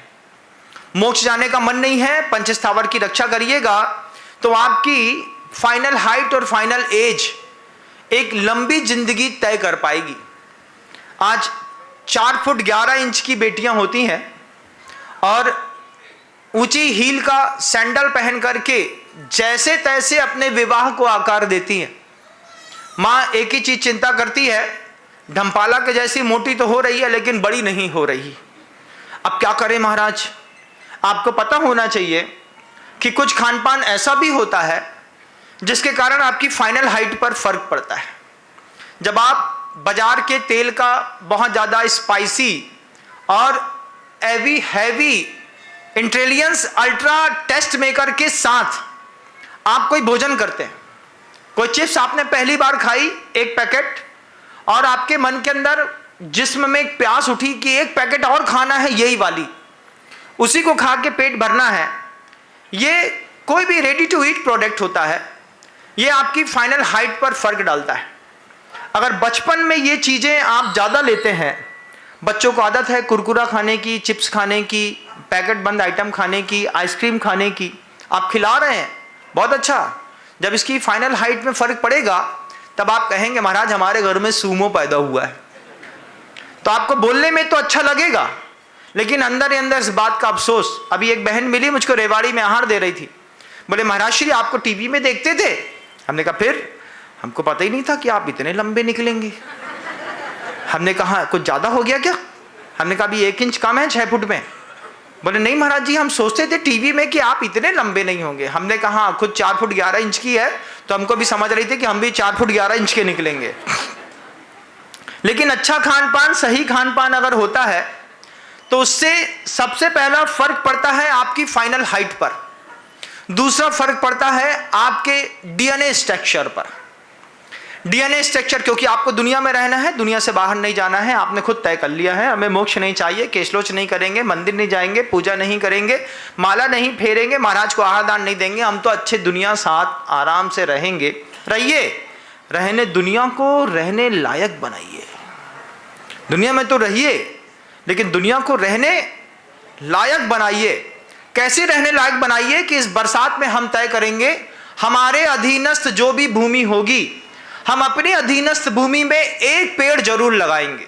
मोक्ष जाने का मन नहीं है, पंच स्थावर की रक्षा करिएगा तो आपकी फाइनल हाइट और फाइनल एज एक लंबी जिंदगी तय कर पाएगी। आज 4 फुट 11 इंच की बेटियां होती हैं और ऊंची हील का सैंडल पहन करके जैसे तैसे अपने विवाह को आकार देती हैं। माँ एक ही चीज चिंता करती है, ढमपाला के जैसी मोटी तो हो रही है लेकिन बड़ी नहीं हो रही। अब क्या करें महाराज? आपको पता होना चाहिए कि कुछ खान पान ऐसा भी होता है जिसके कारण आपकी फाइनल हाइट पर फर्क पड़ता है। जब आप बाजार के तेल का बहुत ज़्यादा स्पाइसी और heavy intelligence ultra test maker के साथ आप कोई भोजन करते हैं, कोई चिप्स आपने पहली बार खाई 1 पैकेट, और आपके मन के अंदर जिस्म में एक प्यास उठी कि 1 पैकेट और खाना है यही वाली, उसी को खा के पेट भरना है, ये कोई भी रेडी टू ईट प्रोडक्ट होता है, ये आपकी फाइनल हाइट पर फर्क डालता है। अगर बचपन में ये चीज़ें आप ज़्यादा लेते हैं, बच्चों को आदत है कुरकुरा खाने की, चिप्स खाने की, पैकेट बंद आइटम खाने की, आइसक्रीम खाने की, आप खिला रहे हैं, बहुत अच्छा। जब इसकी फाइनल हाइट में फ़र्क पड़ेगा तब आप कहेंगे महाराज हमारे घर में सूमो पैदा हुआ है। तो आपको बोलने में तो अच्छा लगेगा, लेकिन अंदर ही अंदर इस बात का अफसोस। अभी एक बहन मिली मुझको, रेवाड़ी में आहार दे रही थी, बोले महाराज श्री आपको टीवी में देखते थे। हमने कहा फिर? हमको पता ही नहीं था कि आप इतने लंबे निकलेंगे। हमने कहा कुछ ज़्यादा हो गया क्या? हमने कहा अभी 1 इंच कम है 6 फुट में। बोले नहीं महाराज जी हम सोचते थे टीवी में कि आप इतने लंबे नहीं होंगे। हमने कहा खुद 4 फुट 11 इंच की है, तो हमको भी समझ रही थी कि हम भी 4 फुट 11 इंच के निकलेंगे। लेकिन अच्छा खान पान, सही खान पान अगर होता है तो उससे सबसे पहला फर्क पड़ता है आपकी फाइनल हाइट पर, दूसरा फर्क पड़ता है आपके डीएनए स्ट्रक्चर पर। डीएनए स्ट्रक्चर, क्योंकि आपको दुनिया में रहना है, दुनिया से बाहर नहीं जाना है, आपने खुद तय कर लिया है हमें मोक्ष नहीं चाहिए, केशलोच नहीं करेंगे, मंदिर नहीं जाएंगे, पूजा नहीं करेंगे, माला नहीं फेरेंगे, महाराज को आहार दान नहीं देंगे, हम तो अच्छे दुनिया साथ आराम से रहेंगे। रहिए, रहने दुनिया को रहने लायक बनाइए। दुनिया में तो रहिए, लेकिन दुनिया को रहने लायक बनाइए। कैसे रहने लायक बनाइए कि इस बरसात में हम तय करेंगे हमारे अधीनस्थ जो भी भूमि होगी, हम अपनी अधीनस्थ भूमि में एक पेड़ जरूर लगाएंगे।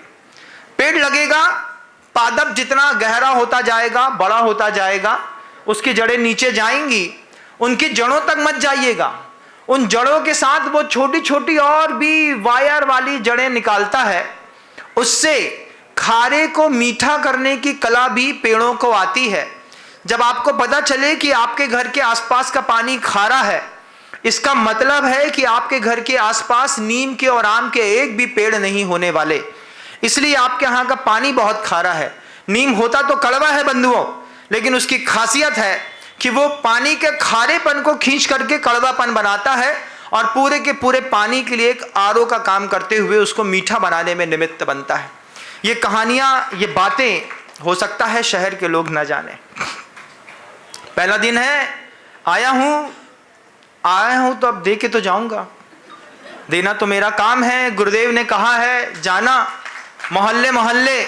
पेड़ लगेगा, पादप जितना गहरा होता जाएगा, बड़ा होता जाएगा, उसकी जड़ें नीचे जाएंगी, उनकी जड़ों तक मत जाइएगा, उन जड़ों के साथ वो छोटी छोटी और भी वायर वाली जड़ें निकालता है, उससे खारे को मीठा करने की कला भी पेड़ों को आती है। जब आपको पता चले कि आपके घर के आसपास का पानी खारा है, इसका मतलब है कि आपके घर के आसपास नीम के और आम के एक भी पेड़ नहीं होने वाले, इसलिए आपके यहाँ का पानी बहुत खारा है। नीम होता तो कड़वा है बंधुओं, लेकिन उसकी खासियत है कि वो पानी के खारेपन को खींच करके कड़वापन बनाता है और पूरे के पूरे पानी के लिए एक आरओ का काम करते हुए उसको मीठा बनाने में निमित्त बनता है। ये कहानियाँ, ये बातें हो सकता है शहर के लोग न जाने। पहला दिन है, आया हूं तो अब दे के तो जाऊंगा, देना तो मेरा काम है। गुरुदेव ने कहा है जाना मोहल्ले मोहल्ले,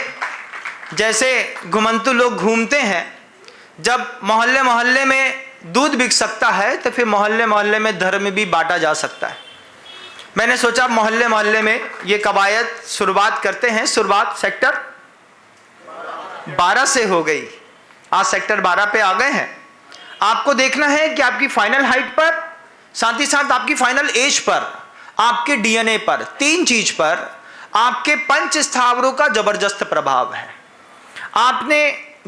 जैसे घुमंतु लोग घूमते हैं। जब मोहल्ले मोहल्ले में दूध बिक सकता है तो फिर मोहल्ले मोहल्ले में धर्म भी बांटा जा सकता है। मैंने सोचा मोहल्ले मोहल्ले में ये कवायद शुरुआत करते हैं। शुरुआत सेक्टर 12 से हो गई, आज सेक्टर 12 पे आ गए हैं। आपको देखना है कि आपकी फाइनल हाइट पर, साथ ही साथ आपकी फाइनल एज पर, आपके डीएनए पर, 3 चीज पर आपके पंच स्थावरों का जबरदस्त प्रभाव है। आपने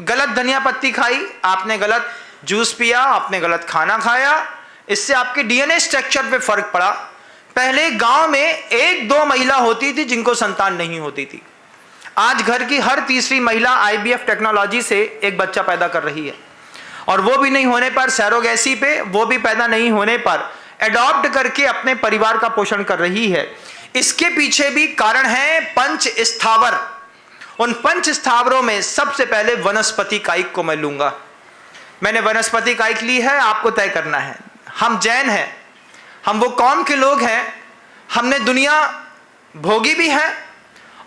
गलत धनिया पत्ती खाई, आपने गलत जूस पिया, आपने गलत खाना खाया, इससे आपके डीएनए स्ट्रक्चर पे फर्क पड़ा। पहले गांव में 1-2 महिला होती थी जिनको संतान नहीं होती थी, आज घर की हर तीसरी महिला आईवीएफ टेक्नोलॉजी से एक बच्चा पैदा कर रही है, और वो भी नहीं होने पर सैरोगेसी पे, वो भी पैदा नहीं होने पर एडॉप्ट करके अपने परिवार का पोषण कर रही है। इसके पीछे भी कारण है पंच स्थावर। उन पंच स्थावरों में सबसे पहले वनस्पति कायिक को मैं लूंगा। मैंने वनस्पति कायिक ली है, आपको तय करना है। हम जैन हैं, हम वो कौम के लोग हैं, हमने दुनिया भोगी भी है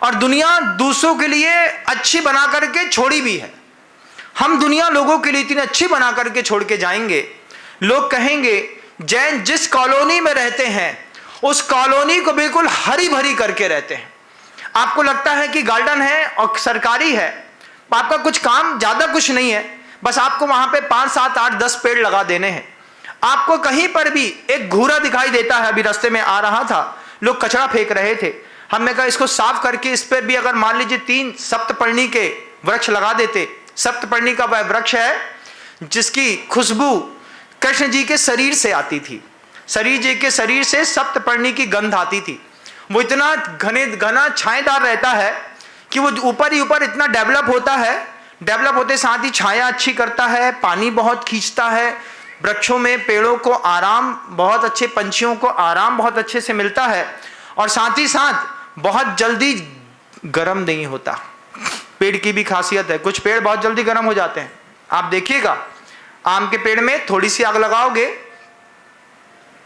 और दुनिया दूसरों के लिए अच्छी बना करके छोड़ी भी है। हम दुनिया लोगों के लिए इतनी अच्छी बना करके छोड़ के जाएंगे, लोग कहेंगे जैन जिस कॉलोनी में रहते हैं उस कॉलोनी को बिल्कुल हरी भरी करके रहते हैं। आपको लगता है कि गार्डन है और सरकारी है, आपका कुछ काम ज्यादा कुछ नहीं है, बस आपको वहां पे 5, 7, 8, 10 पेड़ लगा देने हैं। आपको कहीं पर भी एक घूरा दिखाई देता है, अभी रास्ते में आ रहा था, लोग कचरा फेंक रहे थे, हमने कहा इसको साफ करके इस पर भी अगर मान लीजिए 3 सप्तपर्णी के वृक्ष लगा देते। सप्तपर्णी का वह वृक्ष है जिसकी खुशबू कृष्ण जी के शरीर से आती थी, शरीर जी के शरीर से सप्तपर्णी की गंध आती थी। वो इतना घना छाएदार रहता है कि वो ऊपर ही ऊपर इतना डेवलप होता है, डेवलप होते साथ ही छाया अच्छी करता है, पानी बहुत खींचता है, वृक्षों में पेड़ों को आराम बहुत अच्छे, पंछियों को आराम बहुत अच्छे से मिलता है, और साथ ही साथ बहुत जल्दी गर्म नहीं होता। पेड़ की भी खासियत है, कुछ पेड़ बहुत जल्दी गर्म हो जाते हैं, आप देखिएगा, आम के पेड़ में थोड़ी सी आग लगाओगे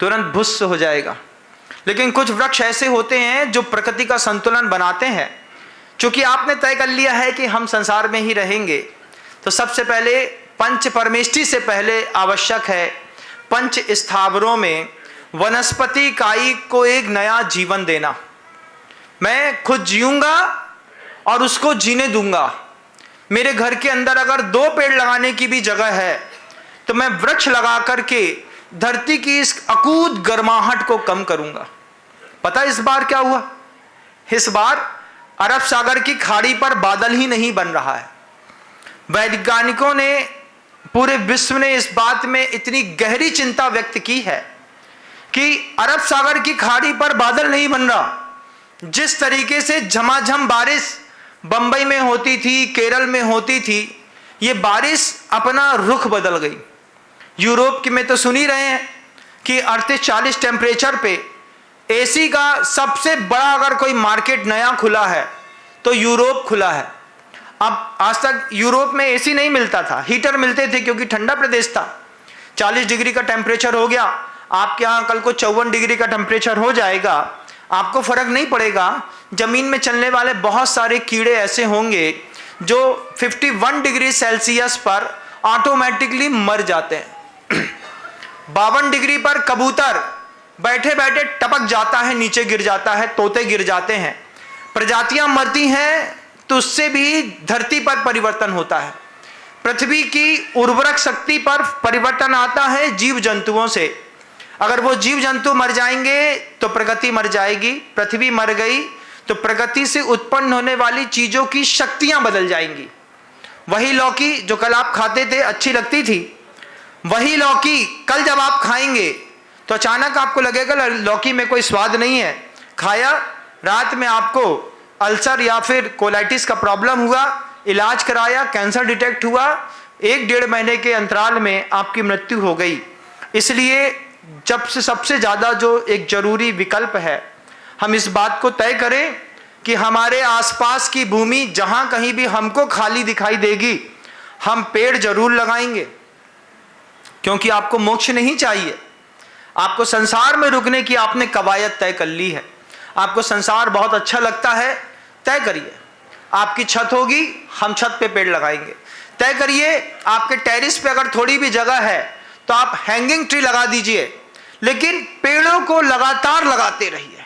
तुरंत भुस्स हो जाएगा। लेकिन कुछ वृक्ष ऐसे होते हैं जो प्रकृति का संतुलन बनाते हैं। चूंकि आपने तय कर लिया है कि हम संसार में ही रहेंगे, तो सबसे पहले पंच परमेष्टि से पहले आवश्यक है पंच स्थावरों में वनस्पति कायिक को एक नया जीवन देना। मैं खुद जीऊंगा और उसको जीने दूंगा। मेरे घर के अंदर अगर 2 पेड़ लगाने की भी जगह है तो मैं वृक्ष लगा करके धरती की इस अकूत गर्माहट को कम करूंगा। पता इस बार क्या हुआ? इस बार अरब सागर की खाड़ी पर बादल ही नहीं बन रहा है। वैज्ञानिकों ने, पूरे विश्व ने इस बात में इतनी गहरी चिंता व्यक्त की है कि अरब सागर की खाड़ी पर बादल नहीं बन रहा। जिस तरीके से झमाझम बारिश बंबई में होती थी, केरल में होती थी, ये बारिश अपना रुख बदल गई। यूरोप की में तो सुन ही रहे हैं कि 38-40 टेम्परेचर पे एसी का सबसे बड़ा अगर कोई मार्केट नया खुला है तो यूरोप खुला है। अब आज तक यूरोप में एसी नहीं मिलता था, हीटर मिलते थे क्योंकि ठंडा प्रदेश था। 40 डिग्री का टेम्परेचर हो गया, आपके यहाँ कल को 54 डिग्री का टेम्परेचर हो जाएगा, आपको फर्क नहीं पड़ेगा। जमीन में चलने वाले बहुत सारे कीड़े ऐसे होंगे जो 51 डिग्री सेल्सियस पर ऑटोमेटिकली मर जाते हैं। 52 डिग्री पर कबूतर बैठे बैठे टपक जाता है, नीचे गिर जाता है, तोते गिर जाते हैं, प्रजातियां मरती हैं, तो उससे भी धरती पर परिवर्तन होता है। पृथ्वी की उर्वरक शक्ति पर परिवर्तन आता है जीव जंतुओं से। अगर वो जीव जंतु मर जाएंगे तो प्रकृति मर जाएगी। पृथ्वी मर गई तो प्रकृति से उत्पन्न होने वाली चीजों की शक्तियां बदल जाएंगी। वही लौकी जो कल आप खाते थे अच्छी लगती थी, वही लौकी कल जब आप खाएंगे तो अचानक आपको लगेगा लौकी में कोई स्वाद नहीं है। खाया, रात में आपको अल्सर या फिर कोलाइटिस का प्रॉब्लम हुआ, इलाज कराया, कैंसर डिटेक्ट हुआ, 1-1.5 महीने के अंतराल में आपकी मृत्यु हो गई। इसलिए जब से सबसे ज़्यादा जो एक जरूरी विकल्प है, हम इस बात को तय करें कि हमारे आसपास की भूमि जहाँ कहीं भी हमको खाली दिखाई देगी, हम पेड़ जरूर लगाएंगे। क्योंकि आपको मोक्ष नहीं चाहिए, आपको संसार में रुकने की आपने कवायद तय कर ली है। आपको संसार बहुत अच्छा लगता है, तय करिए। आपकी छत होगी, हम छत पे पेड़ लगाएंगे। तय करिए, आपके टेरिस पे अगर थोड़ी भी जगह है तो आप हैंगिंग ट्री लगा दीजिए, लेकिन पेड़ों को लगातार लगाते रहिए।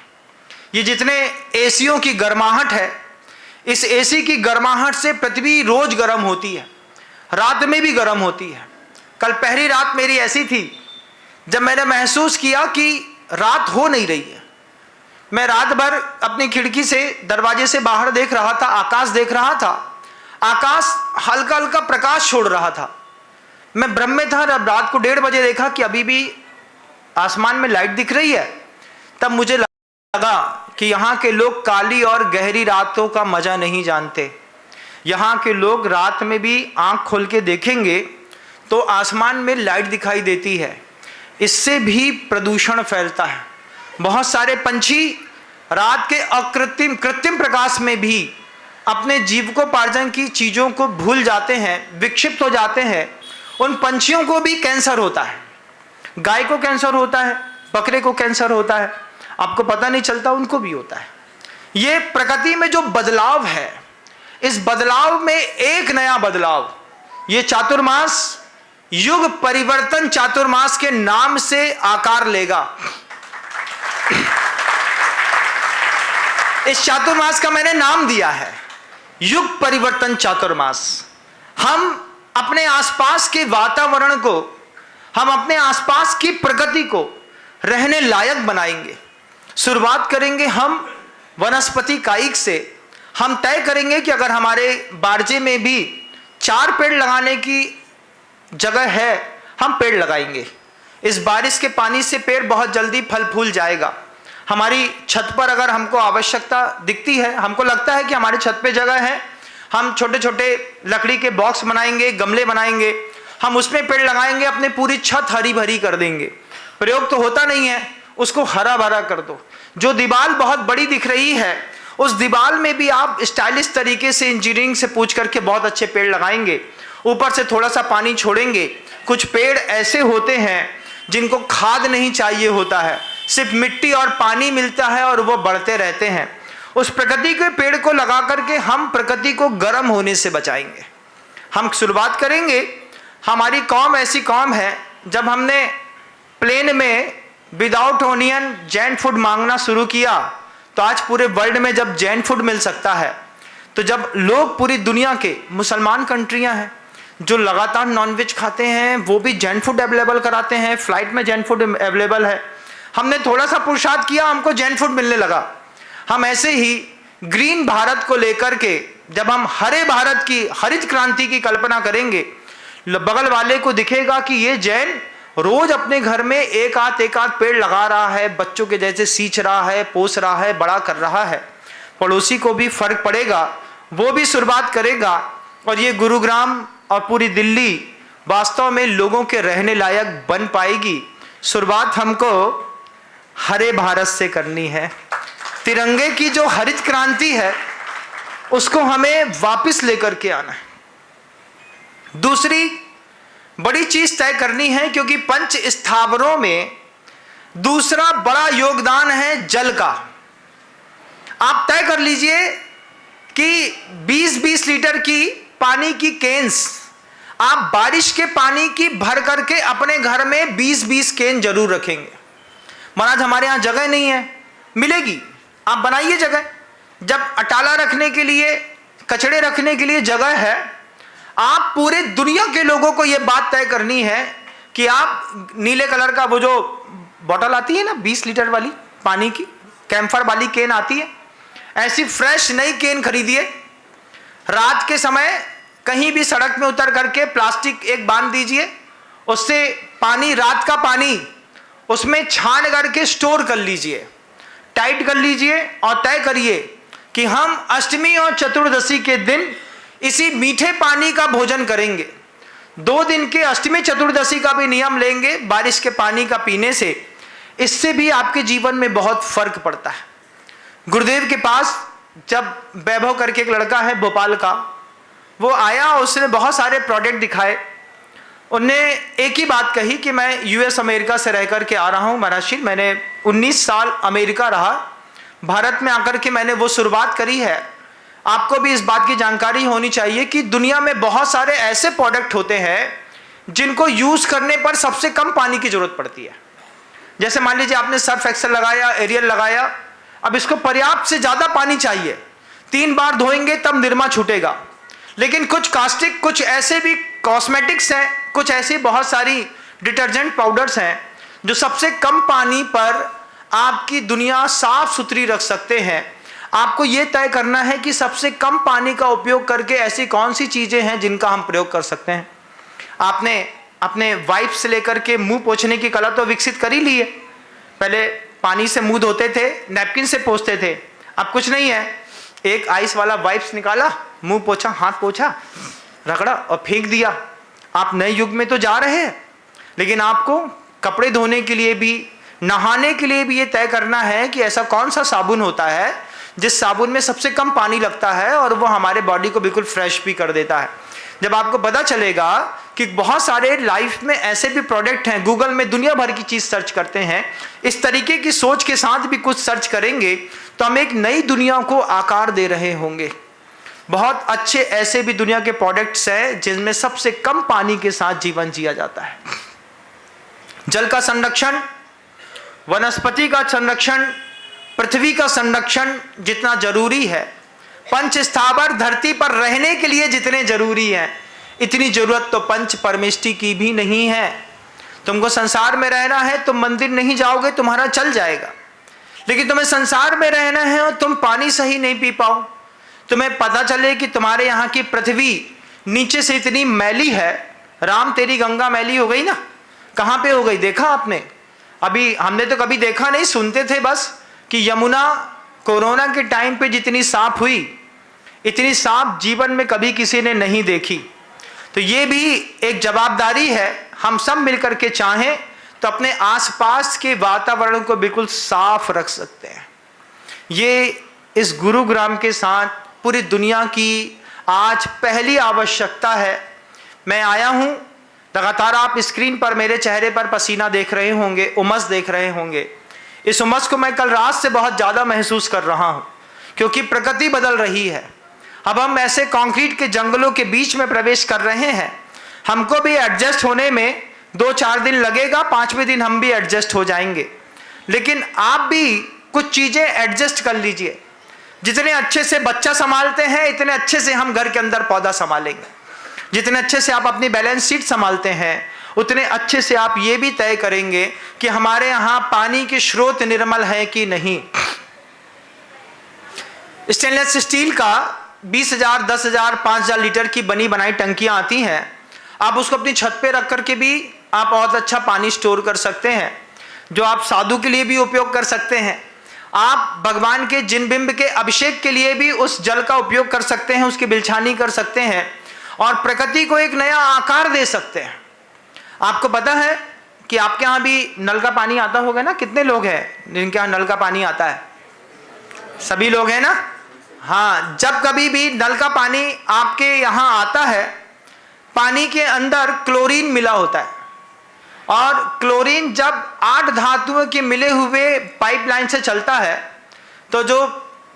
ये जितने एसियों की गर्माहट है, इस एसी की गर्माहट से पृथ्वी रोज गर्म होती है, रात में भी गर्म होती है। कल पहली रात मेरी ऐसी थी जब मैंने महसूस किया कि रात हो नहीं रही है। मैं रात भर अपनी खिड़की से, दरवाजे से बाहर देख रहा था, आकाश देख रहा था। आकाश हल्का हल्का प्रकाश छोड़ रहा था। मैं भ्रम में था। जब रात को 1:30 बजे देखा कि अभी भी आसमान में लाइट दिख रही है, तब मुझे लगा कि यहाँ के लोग काली और गहरी रातों का मजा नहीं जानते। यहाँ के लोग रात में भी आंख खोल के देखेंगे तो आसमान में लाइट दिखाई देती है। इससे भी प्रदूषण फैलता है। बहुत सारे पंछी रात के कृत्रिम प्रकाश में भी अपने जीविकोपार्जन की चीज़ों को भूल जाते हैं, विक्षिप्त हो जाते हैं। उन पंछियों को भी कैंसर होता है। गाय को कैंसर होता है, बकरे को कैंसर होता है, आपको पता नहीं चलता, उनको भी होता है। ये प्रकृति में जो बदलाव है, इस बदलाव में एक नया बदलाव, ये चातुर्मास युग परिवर्तन चातुर्मास के नाम से आकार लेगा। इस चातुर्मास का मैंने नाम दिया है युग परिवर्तन चातुर्मास। हम अपने आसपास के वातावरण को, हम अपने आसपास की प्रकृति को रहने लायक बनाएंगे। शुरुआत करेंगे हम वनस्पति कायिक से। हम तय करेंगे कि अगर हमारे बारजे में भी 4 पेड़ लगाने की जगह है, हम पेड़ लगाएंगे। इस बारिश के पानी से पेड़ बहुत जल्दी फल फूल जाएगा। हमारी छत पर अगर हमको आवश्यकता दिखती है, हमको लगता है कि हमारी छत पे जगह है, हम छोटे छोटे लकड़ी के बॉक्स बनाएंगे, गमले बनाएंगे, हम उसमें पेड़ लगाएंगे, अपने पूरी छत हरी भरी कर देंगे। प्रयोग तो होता नहीं है, उसको हरा भरा कर दो। जो दीवार बहुत बड़ी दिख रही है, उस दीवार में भी आप स्टाइलिश तरीके से इंजीनियरिंग से पूछ करके बहुत अच्छे पेड़ लगाएंगे ऊपर से थोड़ा सा पानी छोड़ेंगे। कुछ पेड़ ऐसे होते हैं जिनको खाद नहीं चाहिए होता है, सिर्फ मिट्टी और पानी मिलता है और वो बढ़ते रहते हैं। उस प्रकृति के पेड़ को लगा करके हम प्रकृति को गर्म होने से बचाएंगे। हम शुरुआत करेंगे। हमारी कौम ऐसी कौम है, जब हमने प्लेन में विदाउट ओनियन जैन फूड मांगना शुरू किया तो आज पूरे वर्ल्ड में जब जैन फूड मिल सकता है, तो जब लोग पूरी दुनिया के मुसलमान कंट्रियां हैं जो लगातार नॉनवेज खाते हैं, वो भी जैन फूड अवेलेबल कराते हैं, फ्लाइट में जैन फूड अवेलेबल है। हमने थोड़ा सा पुरुषार्थ किया, हमको जैन फूड मिलने लगा। हम ऐसे ही ग्रीन भारत को लेकर के जब हम हरे भारत की, हरित क्रांति की कल्पना करेंगे, बगल वाले को दिखेगा कि ये जैन रोज अपने घर में एक आध पेड़ लगा रहा है, बच्चों के जैसे सींच रहा है, पोस रहा है, बड़ा कर रहा है। पड़ोसी को भी फर्क पड़ेगा, वो भी शुरुआत करेगा और ये गुरुग्राम और पूरी दिल्ली वास्तव में लोगों के रहने लायक बन पाएगी। शुरुआत हमको हरे भारत से करनी है। तिरंगे की जो हरित क्रांति है उसको हमें वापस लेकर के आना है। दूसरी बड़ी चीज तय करनी है, क्योंकि पंच स्थावरों में दूसरा बड़ा योगदान है जल का। आप तय कर लीजिए कि 20-20 लीटर की पानी की केन्स आप बारिश के पानी की भर करके अपने घर में 20-20 केन जरूर रखेंगे। महाराज हमारे यहाँ जगह नहीं है, मिलेगी, आप बनाइए जगह। जब अटाला रखने के लिए, कचड़े रखने के लिए जगह है, आप पूरे दुनिया के लोगों को यह बात तय करनी है कि आप नीले कलर का वो जो बोतल आती है ना 20 लीटर वाली पानी की, कैम्फर वाली केन आती है, ऐसी फ्रेश नई केन खरीदिए। रात के समय कहीं भी सड़क में उतर करके प्लास्टिक एक बांध दीजिए, उससे पानी, रात का पानी उसमें छान करके स्टोर कर लीजिए, टाइट कर लीजिए और तय करिए कि हम अष्टमी और चतुर्दशी के दिन इसी मीठे पानी का भोजन करेंगे। 2 दिन के अष्टमी चतुर्दशी का भी नियम लेंगे बारिश के पानी का पीने से। इससे भी आपके जीवन में बहुत फर्क पड़ता है। गुरुदेव के पास जब वैभव करके एक लड़का है भोपाल का, वो आया, उसने बहुत सारे प्रोडक्ट दिखाए। उनने एक ही बात कही कि मैं यूएस अमेरिका से रह कर के आ रहा हूँ महाराज, मैंने 19 साल अमेरिका रहा, भारत में आकर के मैंने वो शुरुआत करी है। आपको भी इस बात की जानकारी होनी चाहिए कि दुनिया में बहुत सारे ऐसे प्रोडक्ट होते हैं जिनको यूज करने पर सबसे कम पानी की जरूरत पड़ती है। जैसे मान लीजिए आपने सर्फ एक्सेल लगाया, एरियल लगाया, अब इसको पर्याप्त से ज्यादा पानी चाहिए, 3 बार धोएंगे तब निरमा छूटेगा। लेकिन कुछ कास्टिक, कुछ ऐसे भी कॉस्मेटिक्स हैं, कुछ ऐसी बहुत सारी डिटर्जेंट पाउडर्स हैं जो सबसे कम पानी पर आपकी दुनिया साफ सुथरी रख सकते हैं। आपको यह तय करना है कि सबसे कम पानी का उपयोग करके ऐसी कौन सी चीजें हैं जिनका हम प्रयोग कर सकते हैं। आपने अपने वाइफ से लेकर के मुंह पोंछने की कला तो विकसित कर ही ली है। पहले पानी से मुंह धोते थे, नैपकिन से पोंछते थे, अब कुछ नहीं है, एक आइस वाला वाइप्स निकाला, मुंह पोंछा, हाथ पोंछा, रगड़ा और फेंक दिया। आप नए युग में तो जा रहे हैं, लेकिन आपको कपड़े धोने के लिए भी, नहाने के लिए भी ये तय करना है कि ऐसा कौन सा साबुन होता है जिस साबुन में सबसे कम पानी लगता है और वो हमारे बॉडी को बिल्कुल फ्रेश भी कर देता है। जब आपको पता चलेगा कि बहुत सारे लाइफ में ऐसे भी प्रोडक्ट हैं, गूगल में दुनिया भर की चीज सर्च करते हैं, इस तरीके की सोच के साथ भी कुछ सर्च करेंगे तो हम एक नई दुनिया को आकार दे रहे होंगे। बहुत अच्छे ऐसे भी दुनिया के प्रोडक्ट्स हैं जिनमें सबसे कम पानी के साथ जीवन जिया जाता है। जल का संरक्षण, वनस्पति का संरक्षण, पृथ्वी का संरक्षण जितना जरूरी है, पंच स्थावर धरती पर रहने के लिए जितने जरूरी हैं, इतनी जरूरत तो पंच परमेष्टि की भी नहीं है। तुमको संसार में रहना है, तुम मंदिर नहीं जाओगे, तुम्हारा चल जाएगा। लेकिन तुम्हें संसार में रहना है और तुम पानी सही नहीं पी पाओ, तुम्हें पता चले कि तुम्हारे यहाँ की पृथ्वी नीचे से इतनी मैली है। राम तेरी गंगा मैली हो गई ना, कहाँ पे हो गई देखा आपने? अभी हमने तो कभी देखा नहीं, सुनते थे बस कि यमुना कोरोना के टाइम पे जितनी साफ हुई, इतनी साफ जीवन में कभी किसी ने नहीं देखी। तो ये भी एक जवाबदारी है, हम सब मिलकर के चाहें तो अपने आसपास के वातावरण को बिल्कुल साफ रख सकते हैं। ये इस गुरुग्राम के साथ पूरी दुनिया की आज पहली आवश्यकता है। मैं आया हूं, लगातार आप स्क्रीन पर मेरे चेहरे पर पसीना देख रहे होंगे, उमस देख रहे होंगे। इस उमस को मैं कल रात से बहुत ज़्यादा महसूस कर रहा हूं, क्योंकि प्रकृति बदल रही है। अब हम ऐसे कंक्रीट के जंगलों के बीच में प्रवेश कर रहे हैं। हमको भी एडजस्ट होने में 2-4 दिन लगेगा, 5वें दिन हम भी एडजस्ट हो जाएंगे। लेकिन आप भी कुछ चीज़ें एडजस्ट कर लीजिए। जितने अच्छे से बच्चा संभालते हैं, इतने अच्छे से हम घर के अंदर पौधा संभालेंगे। जितने अच्छे से आप अपनी बैलेंस शीट संभालते हैं, उतने अच्छे से आप ये भी तय करेंगे कि हमारे यहाँ पानी के स्रोत निर्मल है कि नहीं। स्टेनलेस स्टील का 20,000, 10,000, 5,000 लीटर की बनी बनाई टंकियां आती हैं। आप उसको अपनी छत पे रख करके भी आप बहुत अच्छा पानी स्टोर कर सकते हैं, जो आप साधु के लिए भी उपयोग कर सकते हैं। आप भगवान के जिन बिंब के अभिषेक के लिए भी उस जल का उपयोग कर सकते हैं, उसकी बिलछानी कर सकते हैं और प्रकृति को एक नया आकार दे सकते हैं। आपको पता है कि आपके यहाँ भी नल का पानी आता होगा ना? कितने लोग हैं जिनके यहाँ नल का पानी आता है? सभी लोग हैं ना? हाँ, जब कभी भी नल का पानी आपके यहाँ आता है, पानी के अंदर क्लोरीन मिला होता है और क्लोरीन जब 8 धातुओं के मिले हुए पाइपलाइन से चलता है, तो जो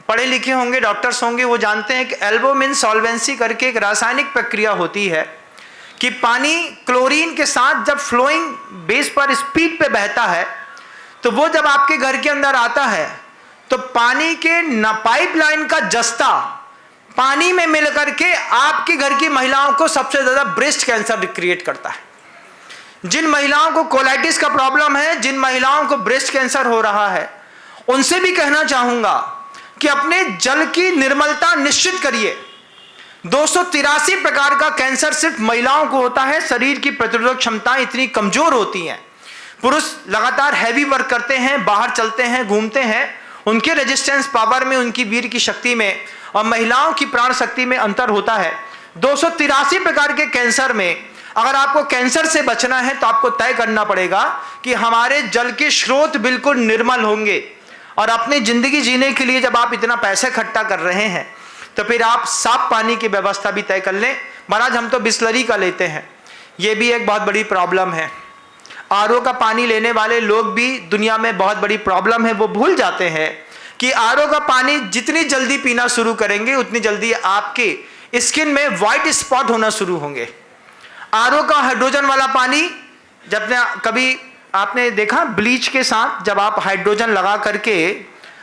पढ़े लिखे होंगे, डॉक्टर्स होंगे, वो जानते हैं कि एल्बुमिन सॉल्वेंसी करके एक रासायनिक प्रक्रिया होती है कि पानी क्लोरीन के साथ जब फ्लोइंग बेस पर स्पीड पे बहता है, तो वो जब आपके घर के अंदर आता है तो पानी के पाइपलाइन का जस्ता पानी में मिल करके आपके घर की महिलाओं को सबसे ज्यादा ब्रेस्ट कैंसर क्रिएट करता है। जिन महिलाओं को कोलाइटिस का प्रॉब्लम है, जिन महिलाओं को ब्रेस्ट कैंसर हो रहा है, उनसे भी कहना चाहूंगा कि अपने जल की निर्मलता निश्चित करिए। 283 प्रकार का कैंसर सिर्फ महिलाओं को होता है। शरीर की प्रतिरोधक क्षमताएं इतनी कमजोर होती हैं। पुरुष लगातार हैवी वर्क करते हैं, बाहर चलते हैं, घूमते हैं, उनके रेजिस्टेंस पावर में, उनकी वीर की शक्ति में और महिलाओं की प्राण शक्ति में अंतर होता है। 283 प्रकार के कैंसर में अगर आपको कैंसर से बचना है तो आपको तय करना पड़ेगा कि हमारे जल के स्रोत बिल्कुल निर्मल होंगे। और अपनी जिंदगी जीने के लिए जब आप इतना पैसा इकट्ठा कर रहे हैं, तो फिर आप साफ पानी की व्यवस्था भी तय कर लें। महाराज, हम तो बिस्लरी का लेते हैं, ये भी एक बहुत बड़ी प्रॉब्लम है। आरओ का पानी लेने वाले लोग भी दुनिया में बहुत बड़ी प्रॉब्लम है। वो भूल जाते हैं कि आरओ का पानी जितनी जल्दी पीना शुरू करेंगे, उतनी जल्दी आपके स्किन में व्हाइट स्पॉट होना शुरू होंगे। आरओ का हाइड्रोजन वाला पानी, जब कभी आपने देखा ब्लीच के साथ जब आप हाइड्रोजन लगा करके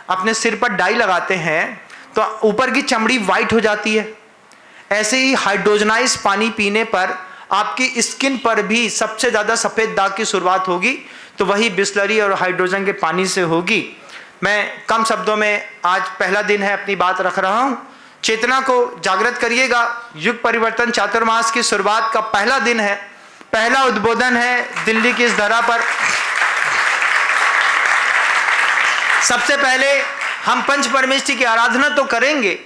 अपने सिर पर डाई लगाते हैं तो ऊपर की चमड़ी व्हाइट हो जाती है। ऐसे ही हाइड्रोजनाइज पानी पीने पर आपकी स्किन पर भी सबसे ज़्यादा सफ़ेद दाग की शुरुआत होगी, तो वही बिस्लरी और हाइड्रोजन के पानी से होगी। मैं कम शब्दों में आज पहला दिन है अपनी बात रख रहा हूँ। चेतना को जागृत करिएगा। युग परिवर्तन चातुर्मास की शुरुआत का पहला दिन है, पहला उद्बोधन है दिल्ली की इस धरा पर। सबसे पहले हम पंच परमेष्ठी की आराधना तो करेंगे,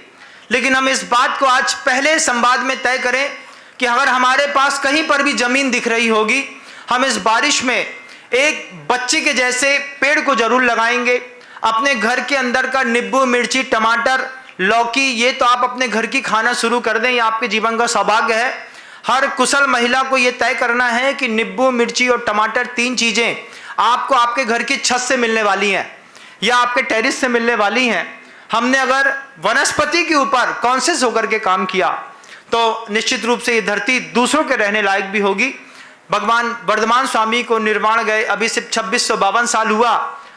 लेकिन हम इस बात को आज पहले संवाद में तय करें कि अगर हमारे पास कहीं पर भी जमीन दिख रही होगी, हम इस बारिश में एक बच्चे के जैसे पेड़ को जरूर लगाएंगे। अपने घर के अंदर का नींबू, मिर्ची, टमाटर, लौकी, ये तो आप अपने घर की खाना शुरू कर दें, ये आपके जीवन का सौभाग्य है। हर कुशल महिला को ये तय करना है कि नींबू, मिर्ची और टमाटर, 3 चीजें आपको आपके घर की छत से मिलने वाली हैं या आपके टेरिस से मिलने वाली हैं। हमने अगर वनस्पति के ऊपर कॉन्शियस होकर के काम किया तो निश्चित रूप से ये धरती दूसरों के रहने लायक भी होगी। भगवान वर्धमान स्वामी को निर्वाण गए अभी सिर्फ 2652 साल हुआ,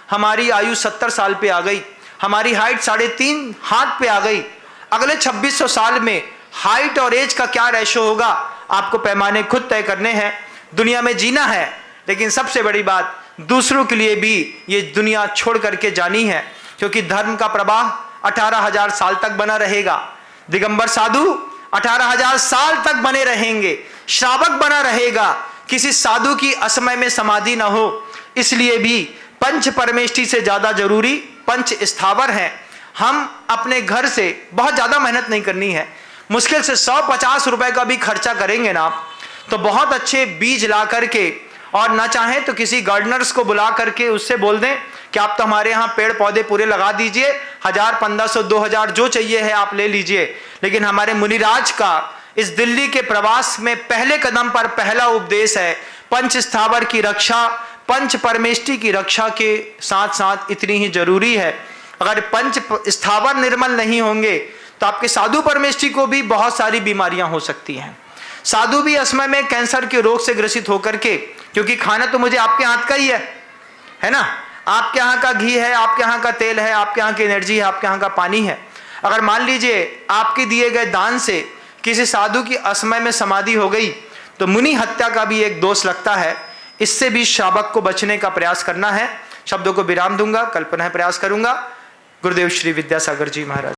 हमारी आयु 70 साल पे आ गई, हमारी हाइट 3.5 हाथ पे आ गई। अगले 2600 साल में हाइट और एज का क्या रेशो होगा, आपको पैमाने खुद तय करने हैं। दुनिया में जीना है, लेकिन सबसे बड़ी बात दूसरों के लिए भी ये दुनिया छोड़ करके जानी है, क्योंकि धर्म का प्रवाह 18,000 साल तक बना रहेगा। दिगंबर साधु 18,000 साल तक बने रहेंगे, श्रावक बना रहेगा, किसी साधु की असमय में समाधि न हो। इसलिए भी पंच परमेष्ठी से ज्यादा जरूरी पंच स्थावर है। हम अपने घर से बहुत ज्यादा मेहनत नहीं करनी है, मुश्किल से 150 रुपए का भी खर्चा करेंगे ना आप, तो बहुत अच्छे बीज ला करके, और ना चाहें तो किसी गार्डनर्स को बुला करके उससे बोल दें कि आप तो हमारे यहाँ पेड़ पौधे पूरे लगा दीजिए, 1000, 1500, 2000 जो चाहिए है आप ले लीजिए। लेकिन हमारे मुनिराज का इस दिल्ली के प्रवास में पहले कदम पर पहला उपदेश है, पंच स्थावर की रक्षा, पंच परमेष्टि की रक्षा के साथ साथ इतनी ही जरूरी है। अगर पंच स्थावर निर्मल नहीं होंगे तो आपके साधु परमेष्टि को भी बहुत सारी बीमारियां हो सकती हैं। साधु भी असमय में कैंसर के रोग से ग्रसित होकर के, क्योंकि खाना तो मुझे आपके हाथ का ही है ना, आपके यहाँ का घी है, आपके यहाँ का तेल है, आपके यहाँ की एनर्जी है, आपके यहाँ का पानी है। अगर मान लीजिए आपके दिए गए दान से किसी साधु की असमय में समाधि हो गई तो मुनि हत्या का भी एक दोष लगता है। इससे भी श्रावक को बचने का प्रयास करना है। शब्दों को विराम दूंगा, कल पुनः प्रयास करूंगा। गुरुदेव श्री विद्यासागर जी महाराज।